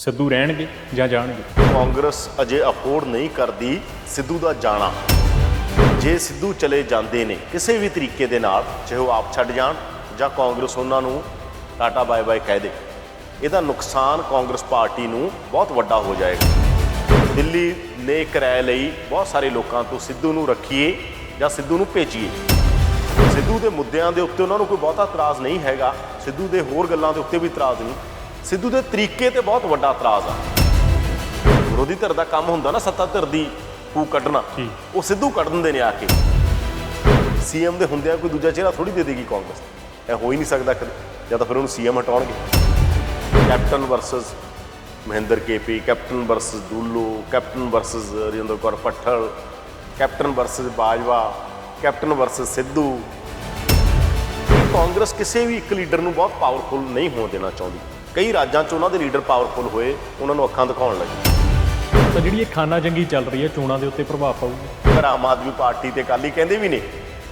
ਸਿੱਧੂ ਰਹਿਣਗੇ ਜਾਂ ਜਾਣਗੇ? ਕਾਂਗਰਸ ਅਜੇ ਅਫੋਰਡ ਨਹੀਂ ਕਰਦੀ ਸਿੱਧੂ ਦਾ ਜਾਣਾ। ਜੇ ਸਿੱਧੂ ਚਲੇ ਜਾਂਦੇ ਨੇ ਕਿਸੇ ਵੀ ਤਰੀਕੇ ਦੇ ਨਾਲ, ਚਾਹੇ ਉਹ ਆਪ ਛੱਡ ਜਾਣ ਜਾਂ ਕਾਂਗਰਸ ਉਹਨਾਂ ਨੂੰ ਟਾਟਾ ਬਾਏ ਬਾਏ ਕਹਿ ਦੇ, ਇਹਦਾ ਨੁਕਸਾਨ ਕਾਂਗਰਸ ਪਾਰਟੀ ਨੂੰ ਬਹੁਤ ਵੱਡਾ ਹੋ ਜਾਏਗਾ। ਦਿੱਲੀ ਨੇ ਕਿਰਾਏ ਲਈ ਬਹੁਤ ਸਾਰੇ ਲੋਕਾਂ ਤੋਂ ਸਿੱਧੂ ਨੂੰ ਰੱਖੀਏ ਜਾਂ ਸਿੱਧੂ ਨੂੰ ਭੇਜੀਏ। ਸਿੱਧੂ ਦੇ ਮੁੱਦਿਆਂ ਦੇ ਉੱਤੇ ਉਹਨਾਂ ਨੂੰ ਕੋਈ ਬਹੁਤਾ ਇਤਰਾਜ਼ ਨਹੀਂ ਹੈਗਾ, ਸਿੱਧੂ ਦੇ ਹੋਰ ਗੱਲਾਂ ਦੇ ਉੱਤੇ ਵੀ ਇਤਰਾਜ਼ ਨਹੀਂ, ਸਿੱਧੂ ਦੇ ਤਰੀਕੇ ਤੇ ਬਹੁਤ ਵੱਡਾ ਇਤਰਾਜ਼ ਆ। ਵਿਰੋਧੀ ਧਿਰ ਦਾ ਕੰਮ ਹੁੰਦਾ ਨਾ ਸੱਤਾ ਧਿਰ ਦੀ ਫੂਕ ਕੱਢਣਾ, ਉਹ ਸਿੱਧੂ ਕੱਢ ਦਿੰਦੇ ਨੇ ਆ ਕੇ। ਸੀਐਮ ਦੇ ਹੁੰਦਿਆਂ ਕੋਈ ਦੂਜਾ ਚਿਹਰਾ ਥੋੜੀ ਦੇ ਦੇਗੀ ਕਾਂਗਰਸ, ਇਹ ਹੋ ਹੀ ਨਹੀਂ ਸਕਦਾ ਕਦੇ, ਜਾਂ ਤਾਂ ਫਿਰ ਉਹਨੂੰ ਸੀਐਮ ਹਟਾਉਣਗੇ। Captain versus Mohinder KP, captain versus Dullo, captain versus Rajinder Kaur Bhattal, captain versus Bajwa, captain versus Sidhu. Congress ਕਿਸੇ ਵੀ ਇੱਕ ਲੀਡਰ ਨੂੰ ਬਹੁਤ ਪਾਵਰਫੁਲ ਨਹੀਂ ਹੋਣ ਦੇਣਾ ਚਾਹੁੰਦੀ। ਕਈ ਰਾਜਾਂ 'ਚ ਉਹਨਾਂ ਦੇ ਲੀਡਰ ਪਾਵਰਫੁਲ ਹੋਏ, ਉਹਨਾਂ ਨੂੰ ਅੱਖਾਂ ਦਿਖਾਉਣ ਲੱਗੇ। ਤਾਂ ਜਿਹੜੀ ਇਹ ਖਾਨਾ ਜੰਗੀ ਚੱਲ ਰਹੀ ਹੈ, ਚੋਣਾਂ ਦੇ ਉੱਤੇ ਪ੍ਰਭਾਵ ਪਾਊਗੀ। ਪਰ ਆਮ ਆਦਮੀ ਪਾਰਟੀ ਤੇ ਅਕਾਲੀ ਕਹਿੰਦੇ ਵੀ ਨੇ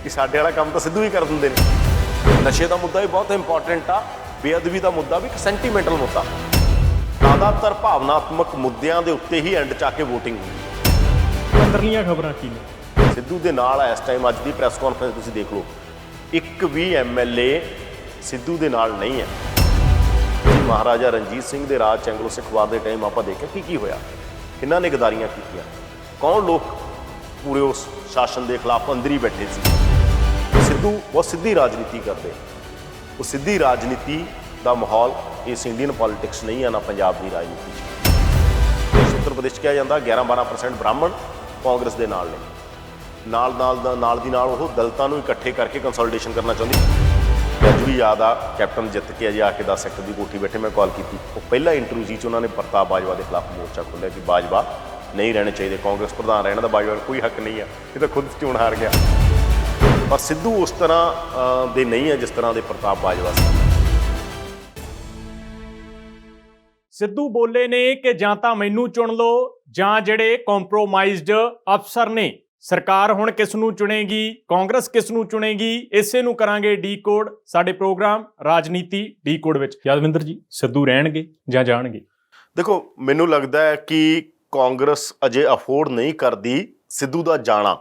ਕਿ ਸਾਡੇ ਵਾਲਾ ਕੰਮ ਤਾਂ ਸਿੱਧੂ ਹੀ ਕਰ ਦਿੰਦੇ ਨੇ। ਨਸ਼ੇ ਦਾ ਮੁੱਦਾ ਵੀ ਬਹੁਤ ਇੰਪੋਰਟੈਂਟ ਆ, ਬੇਅਦਬੀ ਦਾ ਮੁੱਦਾ ਵੀ ਇੱਕ ਸੈਂਟੀਮੈਂਟਲ ਮੁੱਦਾ। ਜ਼ਿਆਦਾਤਰ ਭਾਵਨਾਤਮਕ ਮੁੱਦਿਆਂ ਦੇ ਉੱਤੇ ਹੀ ਐਂਡ 'ਚ ਆ ਕੇ ਵੋਟਿੰਗ ਹੁੰਦੀ ਹੈ। ਅੰਦਰਲੀਆਂ ਖਬਰਾਂ ਕੀ ਨੇ? ਸਿੱਧੂ ਦੇ ਨਾਲ ਇਸ ਟਾਈਮ ਅੱਜ ਦੀ ਪ੍ਰੈਸ ਕਾਨਫਰੰਸ ਤੁਸੀਂ ਦੇਖ ਲਓ, ਇੱਕ ਵੀ MLA ਸਿੱਧੂ ਦੇ ਨਾਲ ਨਹੀਂ ਹੈ। ਮਹਾਰਾਜਾ ਰਣਜੀਤ ਸਿੰਘ ਦੇ ਰਾਜ ਐਂਗਲੋ ਸਿੱਖ ਵਾਰ ਦੇ ਟਾਈਮ ਆਪਾਂ ਦੇਖਿਆ ਕੀ ਹੋਇਆ, ਕਿਹਨਾਂ ਨੇ ਗਦਾਰੀਆਂ ਕੀਤੀਆਂ, ਕੌਣ ਲੋਕ ਪੂਰੇ ਉਸ ਸ਼ਾਸਨ ਦੇ ਖਿਲਾਫ ਅੰਦਰ ਹੀ ਬੈਠੇ ਸੀ। ਸਿੱਧੂ ਬਹੁਤ ਸਿੱਧੀ ਰਾਜਨੀਤੀ ਕਰਦੇ, ਉਹ ਸਿੱਧੀ ਰਾਜਨੀਤੀ ਦਾ ਮਾਹੌਲ ਇਸ ਇੰਡੀਅਨ ਪੋਲਿਟਿਕਸ ਨਹੀਂ ਆ ਨਾ ਪੰਜਾਬ ਦੀ ਰਾਜਨੀਤੀ 'ਚ। ਉੱਤਰ ਪ੍ਰਦੇਸ਼ ਕਿਹਾ ਜਾਂਦਾ 11-12% ਬ੍ਰਾਹਮਣ ਕਾਂਗਰਸ ਦੇ ਨਾਲ ਨੇ, ਨਾਲ ਦੀ ਨਾਲ ਉਹ ਦਲਿਤਾਂ ਨੂੰ ਇਕੱਠੇ ਕਰਕੇ ਕੰਸੋਲੀਡੇਸ਼ਨ ਕਰਨਾ ਚਾਹੁੰਦੀ। ਅੱਜ ਵੀ ਯਾਦ ਆ, ਕੈਪਟਨ ਜਿੱਤ ਕੇ ਅਜੇ ਆ ਕੇ 10 ਸੈਕਟਰ ਦੀ ਕੋਠੀ ਬੈਠੇ, ਮੈਂ ਕਾਲ ਕੀਤੀ, ਉਹ ਪਹਿਲਾ ਇੰਟਰਵਿਊ ਸੀ 'ਚ ਉਹਨਾਂ ਨੇ ਪ੍ਰਤਾਪ ਬਾਜਵਾ ਦੇ ਖਿਲਾਫ ਮੋਰਚਾ ਖੋਲ੍ਹਿਆ ਕਿ ਬਾਜਵਾ ਨਹੀਂ ਰਹਿਣੇ ਚਾਹੀਦੇ, ਕਾਂਗਰਸ ਪ੍ਰਧਾਨ ਰਹਿਣ ਦਾ ਬਾਜਵਾ ਨੂੰ ਕੋਈ ਹੱਕ ਨਹੀਂ ਆ, ਇਹ ਤਾਂ ਖੁਦ ਚੋਣ ਹਾਰ ਗਿਆ। ਪਰ ਸਿੱਧੂ ਉਸ ਤਰ੍ਹਾਂ ਦੇ ਨਹੀਂ ਹੈ ਜਿਸ ਤਰ੍ਹਾਂ ਦੇ ਪ੍ਰਤਾਪ ਬਾਜਵਾ ਸੀ। ਸਿੱਧੂ ਬੋਲੇ ਨੇ ਕਿ ਜਾਂ ਤਾਂ ਮੈਨੂੰ ਚੁਣ ਲਓ ਜਾਂ ਜਿਹੜੇ ਕੰਪਰੋਮਾਈਜ਼ਡ ਅਫਸਰ ਨੇ। ਸਰਕਾਰ ਹੁਣ ਕਿਸ ਨੂੰ ਚੁਣੇਗੀ, ਕਾਂਗਰਸ ਕਿਸ ਨੂੰ ਚੁਣੇਗੀ, ਇਸੇ ਨੂੰ ਕਰਾਂਗੇ ਡੀਕੋਡ ਸਾਡੇ ਪ੍ਰੋਗਰਾਮ ਰਾਜਨੀਤੀ ਡੀਕੋਡ ਵਿੱਚ। ਯਾਦਵਿੰਦਰ ਜੀ, ਸਿੱਧੂ ਰਹਿਣਗੇ ਜਾਂ ਜਾਣਗੇ? ਦੇਖੋ, ਮੈਨੂੰ ਲੱਗਦਾ ਹੈ ਕਿ ਕਾਂਗਰਸ ਅਜੇ ਅਫੋਰਡ ਨਹੀਂ ਕਰਦੀ ਸਿੱਧੂ ਦਾ ਜਾਣਾ।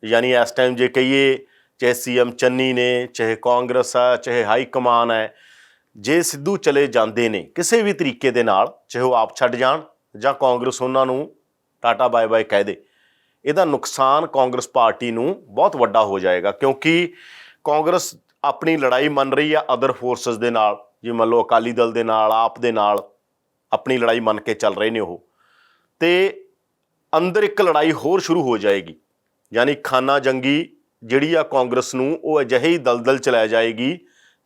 ਯਾਨੀ ਇਸ ਟਾਈਮ ਜੇ ਕਹੀਏ, ਚਾਹੇ CM ਚੰਨੀ ਨੇ, ਚਾਹੇ ਕਾਂਗਰਸ ਆ, ਚਾਹੇ ਹਾਈ ਕਮਾਨ ਹੈ, ਜੇ ਸਿੱਧੂ ਚਲੇ ਜਾਂਦੇ ਨੇ ਕਿਸੇ ਵੀ ਤਰੀਕੇ ਦੇ ਨਾਲ, ਚਾਹੇ ਉਹ ਆਪ ਛੱਡ ਜਾਣ ਜਾਂ ਕਾਂਗਰਸ ਉਹਨਾਂ ਨੂੰ ਟਾਟਾ ਬਾਏ ਬਾਏ ਕਹਿ ਦੇ, ਇਹਦਾ ਨੁਕਸਾਨ ਕਾਂਗਰਸ ਪਾਰਟੀ ਨੂੰ ਬਹੁਤ ਵੱਡਾ ਹੋ ਜਾਏਗਾ। ਕਿਉਂਕਿ ਕਾਂਗਰਸ ਆਪਣੀ ਲੜਾਈ ਮੰਨ ਰਹੀ ਆ ਅਦਰ ਫੋਰਸਸ ਦੇ ਨਾਲ, ਜੇ ਮੰਨ ਲਓ ਅਕਾਲੀ ਦਲ ਦੇ ਨਾਲ, ਆਪ ਦੇ ਨਾਲ ਆਪਣੀ ਲੜਾਈ ਮੰਨ ਕੇ ਚੱਲ ਰਹੇ ਨੇ ਉਹ, ਤੇ ਅੰਦਰ ਇੱਕ ਲੜਾਈ ਹੋਰ ਸ਼ੁਰੂ ਹੋ ਜਾਏਗੀ। ਯਾਨੀ ਖਾਨਾ ਜੰਗੀ ਜਿਹੜੀ ਆ ਕਾਂਗਰਸ ਨੂੰ, ਉਹ ਅਜਿਹੀ ਹੀ ਦਲਦਲ ਚ ਲੈ ਜਾਏਗੀ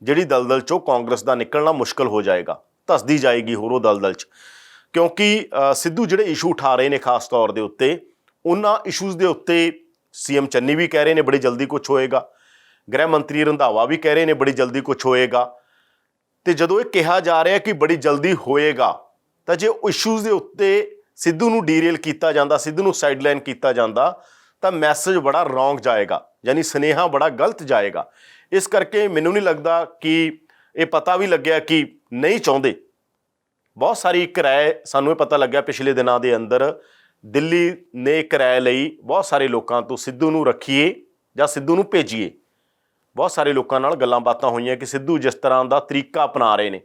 ਜਿਹੜੀ ਦਲਦਲ 'ਚੋਂ ਕਾਂਗਰਸ ਦਾ ਨਿਕਲਣਾ ਮੁਸ਼ਕਲ ਹੋ ਜਾਏਗਾ, ਧੱਸਦੀ ਜਾਏਗੀ ਹੋਰ ਉਹ ਦਲਦਲ 'ਚ। ਕਿਉਂਕਿ ਸਿੱਧੂ ਜਿਹੜੇ ਇਸ਼ੂ ਉਠਾ ਰਹੇ ਨੇ ਖਾਸ ਤੌਰ ਦੇ ਉੱਤੇ, ਉਹਨਾਂ ਇਸ਼ੂਜ਼ ਦੇ ਉੱਤੇ CM ਚੰਨੀ ਵੀ ਕਹਿ ਰਹੇ ਨੇ ਬੜੀ ਜਲਦੀ ਕੁਝ ਹੋਏਗਾ, ਗ੍ਰਹਿ ਮੰਤਰੀ ਰੰਧਾਵਾ ਵੀ ਕਹਿ ਰਹੇ ਨੇ ਬੜੀ ਜਲਦੀ ਕੁਝ ਹੋਏਗਾ। ਤੇ ਜਦੋਂ ਇਹ ਕਿਹਾ ਜਾ ਰਿਹਾ ਕਿ ਬੜੀ ਜਲਦੀ ਹੋਏਗਾ, ਤਾਂ ਜੇ ਇਸ਼ੂਜ਼ ਦੇ ਉੱਤੇ ਸਿੱਧੂ ਨੂੰ ਡੀਰੇਲ ਕੀਤਾ ਜਾਂਦਾ, ਸਿੱਧੂ ਨੂੰ ਸਾਈਡਲਾਈਨ ਕੀਤਾ ਜਾਂਦਾ, ਤਾਂ ਮੈਸੇਜ ਬੜਾ ਰੌਂਗ ਜਾਏਗਾ, ਯਾਨੀ ਸੁਨੇਹਾ ਬੜਾ ਗਲਤ ਜਾਏਗਾ। ਇਸ ਕਰਕੇ ਮੈਨੂੰ ਨਹੀਂ ਲੱਗਦਾ ਕਿ ਇਹ ਪਤਾ ਵੀ ਲੱਗਿਆ ਕਿ ਨਹੀਂ ਚਾਹੁੰਦੇ। ਬਹੁਤ ਸਾਰੀ ਕਿਰਾਏ, ਸਾਨੂੰ ਇਹ ਪਤਾ ਲੱਗਿਆ ਪਿਛਲੇ ਦਿਨਾਂ ਦੇ ਅੰਦਰ, ਦਿੱਲੀ ਨੇ ਕਿਰਾਏ ਲਈ ਬਹੁਤ ਸਾਰੇ ਲੋਕਾਂ ਤੋਂ ਸਿੱਧੂ ਨੂੰ ਰੱਖੀਏ ਜਾਂ ਸਿੱਧੂ ਨੂੰ ਭੇਜੀਏ। ਬਹੁਤ ਸਾਰੇ ਲੋਕਾਂ ਨਾਲ ਗੱਲਾਂ ਬਾਤਾਂ ਹੋਈਆਂ ਕਿ ਸਿੱਧੂ ਜਿਸ ਤਰ੍ਹਾਂ ਦਾ ਤਰੀਕਾ ਅਪਣਾ ਰਹੇ ਨੇ,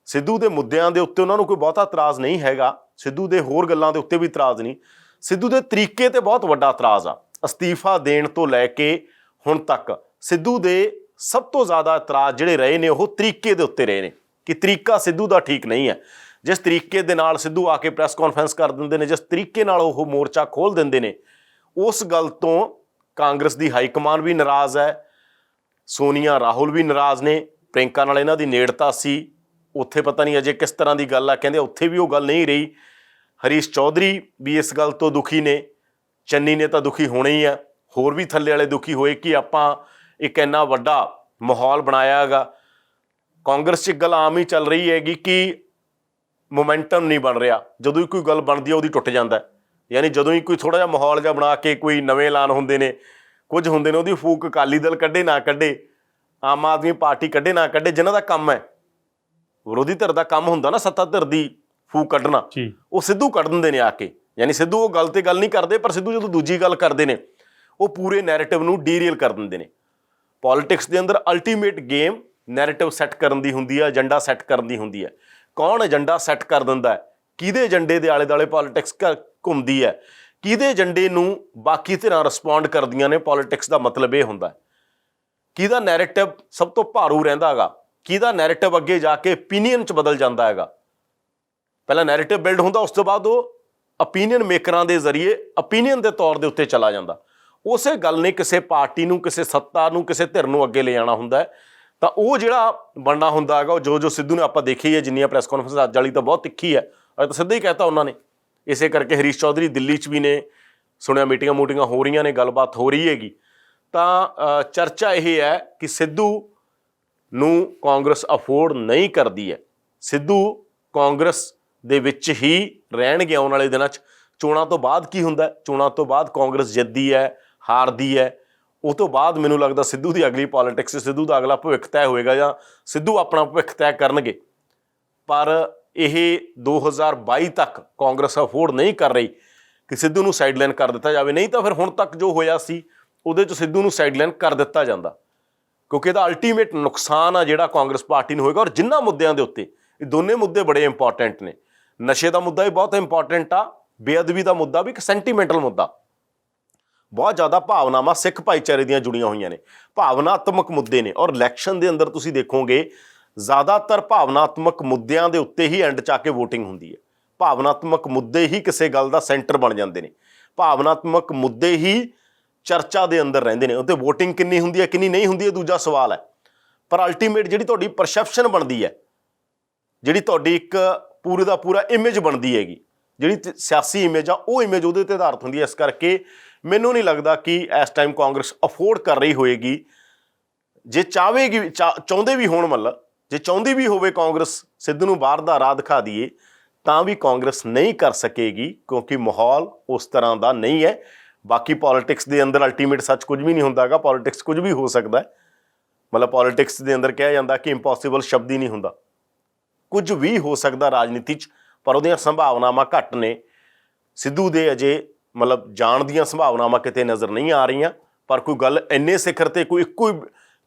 ਸਿੱਧੂ ਦੇ ਮੁੱਦਿਆਂ ਦੇ ਉੱਤੇ ਉਹਨਾਂ ਨੂੰ ਕੋਈ ਬਹੁਤਾ ਇਤਰਾਜ਼ ਨਹੀਂ ਹੈਗਾ, ਸਿੱਧੂ ਦੇ ਹੋਰ ਗੱਲਾਂ ਦੇ ਉੱਤੇ ਵੀ ਇਤਰਾਜ਼ ਨਹੀਂ, ਸਿੱਧੂ ਦੇ ਤਰੀਕੇ ਤੇ ਬਹੁਤ ਵੱਡਾ ਇਤਰਾਜ਼ ਆ। ਅਸਤੀਫਾ ਦੇਣ ਤੋਂ ਲੈ ਕੇ ਹੁਣ ਤੱਕ ਸਿੱਧੂ ਦੇ ਸਭ ਤੋਂ ਜ਼ਿਆਦਾ ਇਤਰਾਜ਼ ਜਿਹੜੇ ਰਹੇ ਨੇ ਉਹ ਤਰੀਕੇ ਦੇ ਉੱਤੇ ਰਹੇ ਨੇ ਕਿ ਤਰੀਕਾ ਸਿੱਧੂ ਦਾ ਠੀਕ ਨਹੀਂ ਹੈ। ਜਿਸ ਤਰੀਕੇ ਦੇ ਨਾਲ ਸਿੱਧੂ ਆ ਕੇ ਪ੍ਰੈਸ ਕਾਨਫਰੰਸ ਕਰ ਦਿੰਦੇ ਨੇ, ਜਿਸ ਤਰੀਕੇ ਨਾਲ ਉਹ ਮੋਰਚਾ ਖੋਲ੍ਹ ਦਿੰਦੇ ਨੇ, ਉਸ ਗੱਲ ਤੋਂ ਕਾਂਗਰਸ ਦੀ ਹਾਈ ਕਮਾਨ ਵੀ ਨਾਰਾਜ਼ ਹੈ, ਸੋਨੀਆ ਰਾਹੁਲ ਵੀ ਨਾਰਾਜ਼ ਨੇ। ਪ੍ਰਿੰਕਾ ਨਾਲ ਇਹਨਾਂ ਦੀ ਨੇੜਤਾ ਸੀ, ਉੱਥੇ ਪਤਾ ਨਹੀਂ ਅਜੇ ਕਿਸ ਤਰ੍ਹਾਂ ਦੀ ਗੱਲ ਆ, ਕਹਿੰਦੇ ਉੱਥੇ ਵੀ ਉਹ ਗੱਲ ਨਹੀਂ ਰਹੀ। ਹਰੀਸ਼ ਚੌਧਰੀ ਵੀ ਇਸ ਗੱਲ ਤੋਂ ਦੁਖੀ ਨੇ, ਚੰਨੀ ਨੇ ਤਾਂ ਦੁਖੀ ਹੋਣਾ ਹੀ ਆ, ਹੋਰ ਵੀ ਥੱਲੇ ਵਾਲੇ ਦੁਖੀ ਹੋਏ ਕਿ ਆਪਾਂ ਇੱਕ ਇੰਨਾ ਵੱਡਾ ਮਾਹੌਲ ਬਣਾਇਆ ਹੈਗਾ। ਕਾਂਗਰਸ 'ਚ ਇੱਕ ਗੱਲ ਆਮ ਹੀ ਚੱਲ ਰਹੀ ਹੈਗੀ ਕਿ ਮੋਮੈਂਟਮ ਨਹੀਂ ਬਣ ਰਿਹਾ, ਜਦੋਂ ਹੀ ਕੋਈ ਗੱਲ ਬਣਦੀ ਹੈ ਉਹਦੀ ਟੁੱਟ ਜਾਂਦਾ। ਯਾਨੀ ਜਦੋਂ ਹੀ ਕੋਈ ਥੋੜ੍ਹਾ ਜਿਹਾ ਮਾਹੌਲ ਜਿਹਾ ਬਣਾ ਕੇ ਕੋਈ ਨਵੇਂ ਐਲਾਨ ਹੁੰਦੇ ਨੇ, ਕੁਝ ਹੁੰਦੇ ਨੇ, ਉਹਦੀ ਫੂਕ ਅਕਾਲੀ ਦਲ ਕੱਢੇ ਨਾ ਕੱਢੇ, ਆਮ ਆਦਮੀ ਪਾਰਟੀ ਕੱਢੇ ਨਾ ਕੱਢੇ, ਜਿਨ੍ਹਾਂ ਦਾ ਕੰਮ ਹੈ, ਵਿਰੋਧੀ ਧਿਰ ਦਾ ਕੰਮ ਹੁੰਦਾ ਨਾ ਸੱਤਾ ਧਿਰ ਦੀ ਫੂਕ ਕੱਢਣਾ, ਜੀ ਉਹ ਸਿੱਧੂ ਕੱਢ ਦਿੰਦੇ ਨੇ ਆ ਕੇ। ਯਾਨੀ ਸਿੱਧੂ ਉਹ ਗੱਲ ਤੇ ਗੱਲ ਨਹੀਂ ਕਰਦੇ, ਪਰ ਸਿੱਧੂ ਜਦੋਂ ਦੂਜੀ ਗੱਲ ਕਰਦੇ ਨੇ ਉਹ ਪੂਰੇ ਨੈਰੇਟਿਵ ਨੂੰ ਡੀਰੀਅਲ ਕਰ ਦਿੰਦੇ ਨੇ। ਪੋਲਿਟਿਕਸ ਦੇ ਅੰਦਰ ਅਲਟੀਮੇਟ ਗੇਮ ਨੈਰੇਟਿਵ ਸੈੱਟ ਕਰਨ ਦੀ ਹੁੰਦੀ ਹੈ, ਏਜੰਡਾ ਸੈੱਟ ਕਰਨ ਦੀ ਹੁੰਦੀ ਹੈ। ਕੌਣ ਏਜੰਡਾ ਸੈੱਟ ਕਰ ਦਿੰਦਾ ਹੈ, ਕਿਹਦੇ ਏਜੰਡੇ ਦੇ ਆਲੇ ਦੁਆਲੇ ਪੋਲਿਟਿਕਸ ਘੁੰਮਦੀ ਹੈ, ਕਿਹਦੇ ਏਜੰਡੇ ਨੂੰ ਬਾਕੀ ਧਿਰਾਂ ਰਿਸਪੌਂਡ ਕਰਦੀਆਂ ਨੇ, ਪੋਲਿਟਿਕਸ ਦਾ ਮਤਲਬ ਇਹ ਹੁੰਦਾ। ਕਿਹਦਾ ਨੈਰੇਟਿਵ ਸਭ ਤੋਂ ਭਾਰੂ ਰਹਿੰਦਾ ਹੈਗਾ, ਕਿਹਦਾ ਨੈਰੇਟਿਵ ਅੱਗੇ ਜਾ ਕੇ ਓਪੀਨੀਅਨ 'ਚ ਬਦਲ ਜਾਂਦਾ ਹੈਗਾ। ਪਹਿਲਾਂ ਨੈਰੇਟਿਵ ਬਿਲਡ ਹੁੰਦਾ, ਉਸ ਤੋਂ ਬਾਅਦ ਉਹ ਓਪੀਨੀਅਨ ਮੇਕਰਾਂ ਦੇ ਜ਼ਰੀਏ ਓਪੀਨੀਅਨ ਦੇ ਤੌਰ ਦੇ ਉੱਤੇ ਚਲਾ ਜਾਂਦਾ। ਉਸੇ ਗੱਲ ਨੇ ਕਿਸੇ ਪਾਰਟੀ ਨੂੰ, ਕਿਸੇ ਸੱਤਾ ਨੂੰ, ਕਿਸੇ ਧਿਰ ਨੂੰ ਅੱਗੇ ਲੈ ਜਾਣਾ ਹੁੰਦਾ ਹੈ। ਤਾਂ ਉਹ ਜਿਹੜਾ ਬਣਨਾ ਹੁੰਦਾ ਹੈਗਾ, ਉਹ ਜੋ ਸਿੱਧੂ ਨੇ ਆਪਾਂ ਦੇਖੀ ਹੈ, ਜਿੰਨੀਆਂ ਪ੍ਰੈਸ ਕਾਨਫਰੰਸ ਅੱਜ ਵਾਲੀ ਤਾਂ ਬਹੁਤ ਤਿੱਖੀ ਹੈ, ਅੱਜ ਤਾਂ ਸਿੱਧਾ ਹੀ ਕਹਿਤਾ ਉਹਨਾਂ ਨੇ। ਇਸੇ ਕਰਕੇ ਹਰੀਸ਼ ਚੌਧਰੀ ਦਿੱਲੀ 'ਚ ਵੀ ਨੇ, ਸੁਣਿਆ ਮੀਟਿੰਗਾਂ ਮੂਟਿੰਗਾਂ ਹੋ ਰਹੀਆਂ ਨੇ, ਗੱਲਬਾਤ ਹੋ ਰਹੀ ਹੈਗੀ। ਤਾਂ ਚਰਚਾ ਇਹ ਹੈ ਕਿ ਸਿੱਧੂ ਨੂੰ ਕਾਂਗਰਸ ਅਫੋਰਡ ਨਹੀਂ ਕਰਦੀ ਹੈ। ਸਿੱਧੂ ਕਾਂਗਰਸ ਦੇ ਵਿੱਚ ਹੀ ਰਹਿਣਗੇ ਆਉਣ ਵਾਲੇ ਦਿਨਾਂ 'ਚ। ਚੋਣਾਂ ਤੋਂ ਬਾਅਦ ਕੀ ਹੁੰਦਾ, ਚੋਣਾਂ ਤੋਂ ਬਾਅਦ ਕਾਂਗਰਸ ਜਿੱਤਦੀ ਹੈ, ਹਾਰਦੀ ਹੈ, ਉਹ ਤੋਂ ਬਾਅਦ ਮੈਨੂੰ ਲੱਗਦਾ ਸਿੱਧੂ ਦੀ ਅਗਲੀ ਪੋਲਿਟਿਕਸ, ਸਿੱਧੂ ਦਾ ਅਗਲਾ ਭਵਿੱਖ ਤੈਅ ਹੋਏਗਾ ਜਾਂ ਸਿੱਧੂ ਆਪਣਾ ਭਵਿੱਖ ਤੈਅ ਕਰਨਗੇ। ਪਰ ਇਹ 2022 ਤੱਕ ਕਾਂਗਰਸ ਅਫੋਰਡ ਨਹੀਂ ਕਰ ਰਹੀ ਕਿ ਸਿੱਧੂ ਨੂੰ ਸਾਈਡਲਾਈਨ ਕਰ ਦਿੱਤਾ ਜਾਵੇ। ਨਹੀਂ ਤਾਂ ਫਿਰ ਹੁਣ ਤੱਕ ਜੋ ਹੋਇਆ ਸੀ ਉਹਦੇ 'ਚ ਸਿੱਧੂ ਨੂੰ ਸਾਈਡਲਾਈਨ ਕਰ ਦਿੱਤਾ ਜਾਂਦਾ, ਕਿਉਂਕਿ ਇਹਦਾ ਅਲਟੀਮੇਟ ਨੁਕਸਾਨ ਆ ਜਿਹੜਾ ਕਾਂਗਰਸ ਪਾਰਟੀ ਨੂੰ ਹੋਏਗਾ। ਔਰ ਜਿਨ੍ਹਾਂ ਮੁੱਦਿਆਂ ਦੇ ਉੱਤੇ, ਇਹ ਦੋਨੇ ਮੁੱਦੇ ਬੜੇ ਇੰਪੋਰਟੈਂਟ ਨੇ। ਨਸ਼ੇ ਦਾ ਮੁੱਦਾ ਵੀ ਬਹੁਤ ਇੰਪੋਰਟੈਂਟ ਆ, ਬੇਅਦਬੀ ਦਾ ਮੁੱਦਾ ਵੀ ਇੱਕ ਸੈਂਟੀਮੈਂਟਲ ਮੁੱਦਾ, ਬਹੁਤ ਜ਼ਿਆਦਾ ਭਾਵਨਾਵਾਂ ਸਿੱਖ ਭਾਈਚਾਰੇ ਦੀਆਂ ਜੁੜੀਆਂ ਹੋਈਆਂ ਨੇ, ਭਾਵਨਾਤਮਕ ਮੁੱਦੇ ਨੇ। ਔਰ ਇਲੈਕਸ਼ਨ ਦੇ ਅੰਦਰ ਤੁਸੀਂ ਦੇਖੋਗੇ ਜ਼ਿਆਦਾਤਰ ਭਾਵਨਾਤਮਕ ਮੁੱਦਿਆਂ ਦੇ ਉੱਤੇ ਹੀ ਐਂਡ 'ਚ ਆ ਕੇ ਵੋਟਿੰਗ ਹੁੰਦੀ ਹੈ। ਭਾਵਨਾਤਮਕ ਮੁੱਦੇ ਹੀ ਕਿਸੇ ਗੱਲ ਦਾ ਸੈਂਟਰ ਬਣ ਜਾਂਦੇ ਨੇ, ਭਾਵਨਾਤਮਕ ਮੁੱਦੇ ਹੀ ਚਰਚਾ ਦੇ ਅੰਦਰ ਰਹਿੰਦੇ ਨੇ। ਉੱਤੇ ਵੋਟਿੰਗ ਕਿੰਨੀ ਹੁੰਦੀ ਹੈ, ਕਿੰਨੀ ਨਹੀਂ ਹੁੰਦੀ, ਇਹ ਦੂਜਾ ਸਵਾਲ ਹੈ। ਪਰ ਅਲਟੀਮੇਟ ਜਿਹੜੀ ਤੁਹਾਡੀ ਪਰਸੈਪਸ਼ਨ ਬਣਦੀ ਹੈ, ਜਿਹੜੀ ਤੁਹਾਡੀ ਇੱਕ ਪੂਰੇ ਦਾ ਪੂਰਾ ਇਮੇਜ ਬਣਦੀ ਹੈਗੀ, ਜਿਹੜੀ ਸਿਆਸੀ ਇਮੇਜ ਆ, ਉਹ ਇਮੇਜ ਉਹਦੇ 'ਤੇ ਆਧਾਰਿਤ ਹੁੰਦੀ ਹੈ। ਇਸ ਕਰਕੇ ਮੈਨੂੰ ਨਹੀਂ ਲੱਗਦਾ ਕਿ ਇਸ ਟਾਈਮ ਕਾਂਗਰਸ ਅਫੋਰਡ ਕਰ ਰਹੀ ਹੋਏਗੀ। ਜੇ ਚਾਹਵੇਗੀ, ਚਾਹੁੰਦੇ ਵੀ ਹੋਣ, ਮਤਲਬ ਜੇ ਚਾਹੁੰਦੀ ਵੀ ਹੋਵੇ ਕਾਂਗਰਸ ਸਿੱਧੂ ਨੂੰ ਬਾਹਰ ਦਾ ਰਾਹ ਦਿਖਾ ਦਈਏ, ਤਾਂ ਵੀ ਕਾਂਗਰਸ ਨਹੀਂ ਕਰ ਸਕੇਗੀ, ਕਿਉਂਕਿ ਮਾਹੌਲ ਉਸ ਤਰ੍ਹਾਂ ਦਾ ਨਹੀਂ ਹੈ। ਬਾਕੀ ਪੋਲਿਟਿਕਸ ਦੇ ਅੰਦਰ ਅਲਟੀਮੇਟ ਸੱਚ ਕੁਝ ਵੀ ਨਹੀਂ ਹੁੰਦਾ ਹੈਗਾ, ਪੋਲਿਟਿਕਸ ਕੁਝ ਵੀ ਹੋ ਸਕਦਾ ਹੈ। ਮਤਲਬ ਪੋਲਿਟਿਕਸ ਦੇ ਅੰਦਰ ਕਿਹਾ ਜਾਂਦਾ ਕਿ ਇੰਪੋਸੀਬਲ ਸ਼ਬਦ ਹੀ ਨਹੀਂ ਹੁੰਦਾ, ਕੁਝ ਵੀ ਹੋ ਸਕਦਾ ਰਾਜਨੀਤੀ 'ਚ, ਪਰ ਉਹਦੀਆਂ ਸੰਭਾਵਨਾਵਾਂ ਘੱਟ ਨੇ। ਸਿੱਧੂ ਦੇ ਅਜੇ ਮਤਲਬ ਜਾਣ ਦੀਆਂ ਸੰਭਾਵਨਾਵਾਂ ਕਿਤੇ ਨਜ਼ਰ ਨਹੀਂ ਆ ਰਹੀਆਂ, ਪਰ ਕੋਈ ਗੱਲ ਇੰਨੇ ਸਿਖਰ 'ਤੇ ਕੋਈ ਇੱਕੋ ਹੀ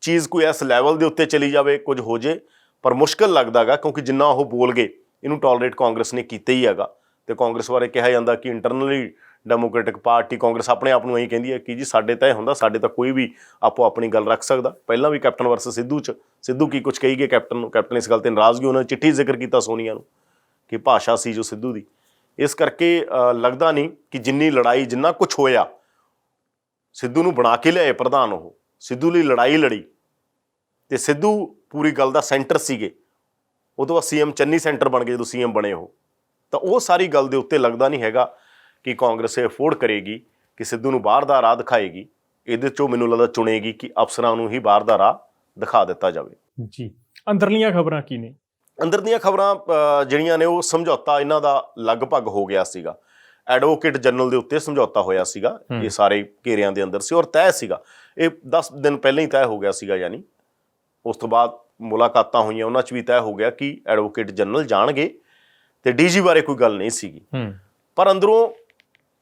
ਚੀਜ਼ ਕੋਈ ਇਸ ਲੈਵਲ ਦੇ ਉੱਤੇ ਚਲੀ ਜਾਵੇ, ਕੁਝ ਹੋ ਜੇ, ਪਰ ਮੁਸ਼ਕਿਲ ਲੱਗਦਾ ਹੈਗਾ। ਕਿਉਂਕਿ ਜਿੰਨਾ ਉਹ ਬੋਲ ਗਏ, ਇਹਨੂੰ ਟੋਲਰੇਟ ਕਾਂਗਰਸ ਨੇ ਕੀਤਾ ਹੀ ਹੈਗਾ। ਅਤੇ ਕਾਂਗਰਸ ਬਾਰੇ ਕਿਹਾ ਜਾਂਦਾ ਕਿ ਇੰਟਰਨਲੀ ਡੈਮੋਕ੍ਰੈਟਿਕ ਪਾਰਟੀ, ਕਾਂਗਰਸ ਆਪਣੇ ਆਪ ਨੂੰ ਇਹੀ ਕਹਿੰਦੀ ਹੈ ਕਿ ਜੀ ਸਾਡੇ ਤਾਂ ਇਹ ਹੁੰਦਾ, ਸਾਡੇ ਤਾਂ ਕੋਈ ਵੀ ਆਪੋ ਆਪਣੀ ਗੱਲ ਰੱਖ ਸਕਦਾ। ਪਹਿਲਾਂ ਵੀ ਕੈਪਟਨ ਵਰਸਸ ਸਿੱਧੂ 'ਚ ਸਿੱਧੂ ਕੀ ਕੁਝ ਕਹੀ ਗਏ ਕੈਪਟਨ ਨੂੰ, ਕੈਪਟਨ ਇਸ ਗੱਲ 'ਤੇ ਨਾਰਾਜ਼ਗੀ, ਉਹਨਾਂ ਨੇ ਚਿੱਠੀ ਜ਼ਿਕਰ ਕੀਤਾ ਸੋਨੀਆ ਨੂੰ ਕਿ ਭਾਸ਼ਾ ਸੀ ਜੋ ਸਿੱਧੂ ਦੀ। ਇਸ ਕਰਕੇ ਲੱਗਦਾ ਨਹੀਂ ਕਿ ਜਿੰਨੀ ਲੜਾਈ, ਜਿੰਨਾ ਕੁਛ ਹੋਇਆ, ਸਿੱਧੂ ਨੂੰ ਬਣਾ ਕੇ ਲਿਆਏ ਪ੍ਰਧਾਨ, ਉਹ ਸਿੱਧੂ ਲਈ ਲੜਾਈ ਲੜੀ ਅਤੇ ਸਿੱਧੂ ਪੂਰੀ ਗੱਲ ਦਾ ਸੈਂਟਰ ਸੀਗੇ। ਉਹ ਤੋਂ ਬਾਅਦ CM ਚੰਨੀ ਸੈਂਟਰ ਬਣ ਗਏ ਜਦੋਂ CM ਬਣੇ ਉਹ, ਤਾਂ ਉਹ ਸਾਰੀ ਗੱਲ ਦੇ ਉੱਤੇ ਲੱਗਦਾ ਨਹੀਂ ਹੈਗਾ ਕਿ ਕਾਂਗਰਸ ਇਹ ਅਫੋਰਡ ਕਰੇਗੀ ਕਿ ਸਿੱਧੂ ਨੂੰ ਬਾਹਰ ਦਾ ਰਾਹ ਦਿਖਾਏਗੀ। ਇਹਦੇ 'ਚੋਂ ਮੈਨੂੰ ਲੱਗਦਾ ਚੁਣੇਗੀ ਕਿ ਅਫਸਰਾਂ ਨੂੰ ਹੀ ਬਾਹਰ ਦਾ ਰਾਹ ਦਿਖਾ ਦਿੱਤਾ ਜਾਵੇ। ਜੀ, ਅੰਦਰਲੀਆਂ ਖਬਰਾਂ ਕੀ ਨੇ? ਅੰਦਰ ਦੀਆਂ ਖਬਰਾਂ ਜਿਹੜੀਆਂ ਨੇ, ਉਹ ਸਮਝੌਤਾ ਇਹਨਾਂ ਦਾ ਲਗਭਗ ਹੋ ਗਿਆ ਸੀਗਾ। ਐਡਵੋਕੇਟ ਜਨਰਲ ਦੇ ਉੱਤੇ ਸਮਝੌਤਾ ਹੋਇਆ ਸੀਗਾ, ਇਹ ਸਾਰੇ ਘੇਰਿਆਂ ਦੇ ਅੰਦਰ ਸੀ ਔਰ ਤੈਅ ਸੀਗਾ। ਇਹ 10 ਦਿਨ ਪਹਿਲਾਂ ਹੀ ਤੈਅ ਹੋ ਗਿਆ ਸੀਗਾ, ਯਾਨੀ ਉਸ ਤੋਂ ਬਾਅਦ ਮੁਲਾਕਾਤਾਂ ਹੋਈਆਂ, ਉਹਨਾਂ 'ਚ ਵੀ ਤੈਅ ਹੋ ਗਿਆ ਕਿ ਐਡਵੋਕੇਟ ਜਨਰਲ ਜਾਣਗੇ ਅਤੇ DG ਬਾਰੇ ਕੋਈ ਗੱਲ ਨਹੀਂ ਸੀਗੀ। ਪਰ ਅੰਦਰੋਂ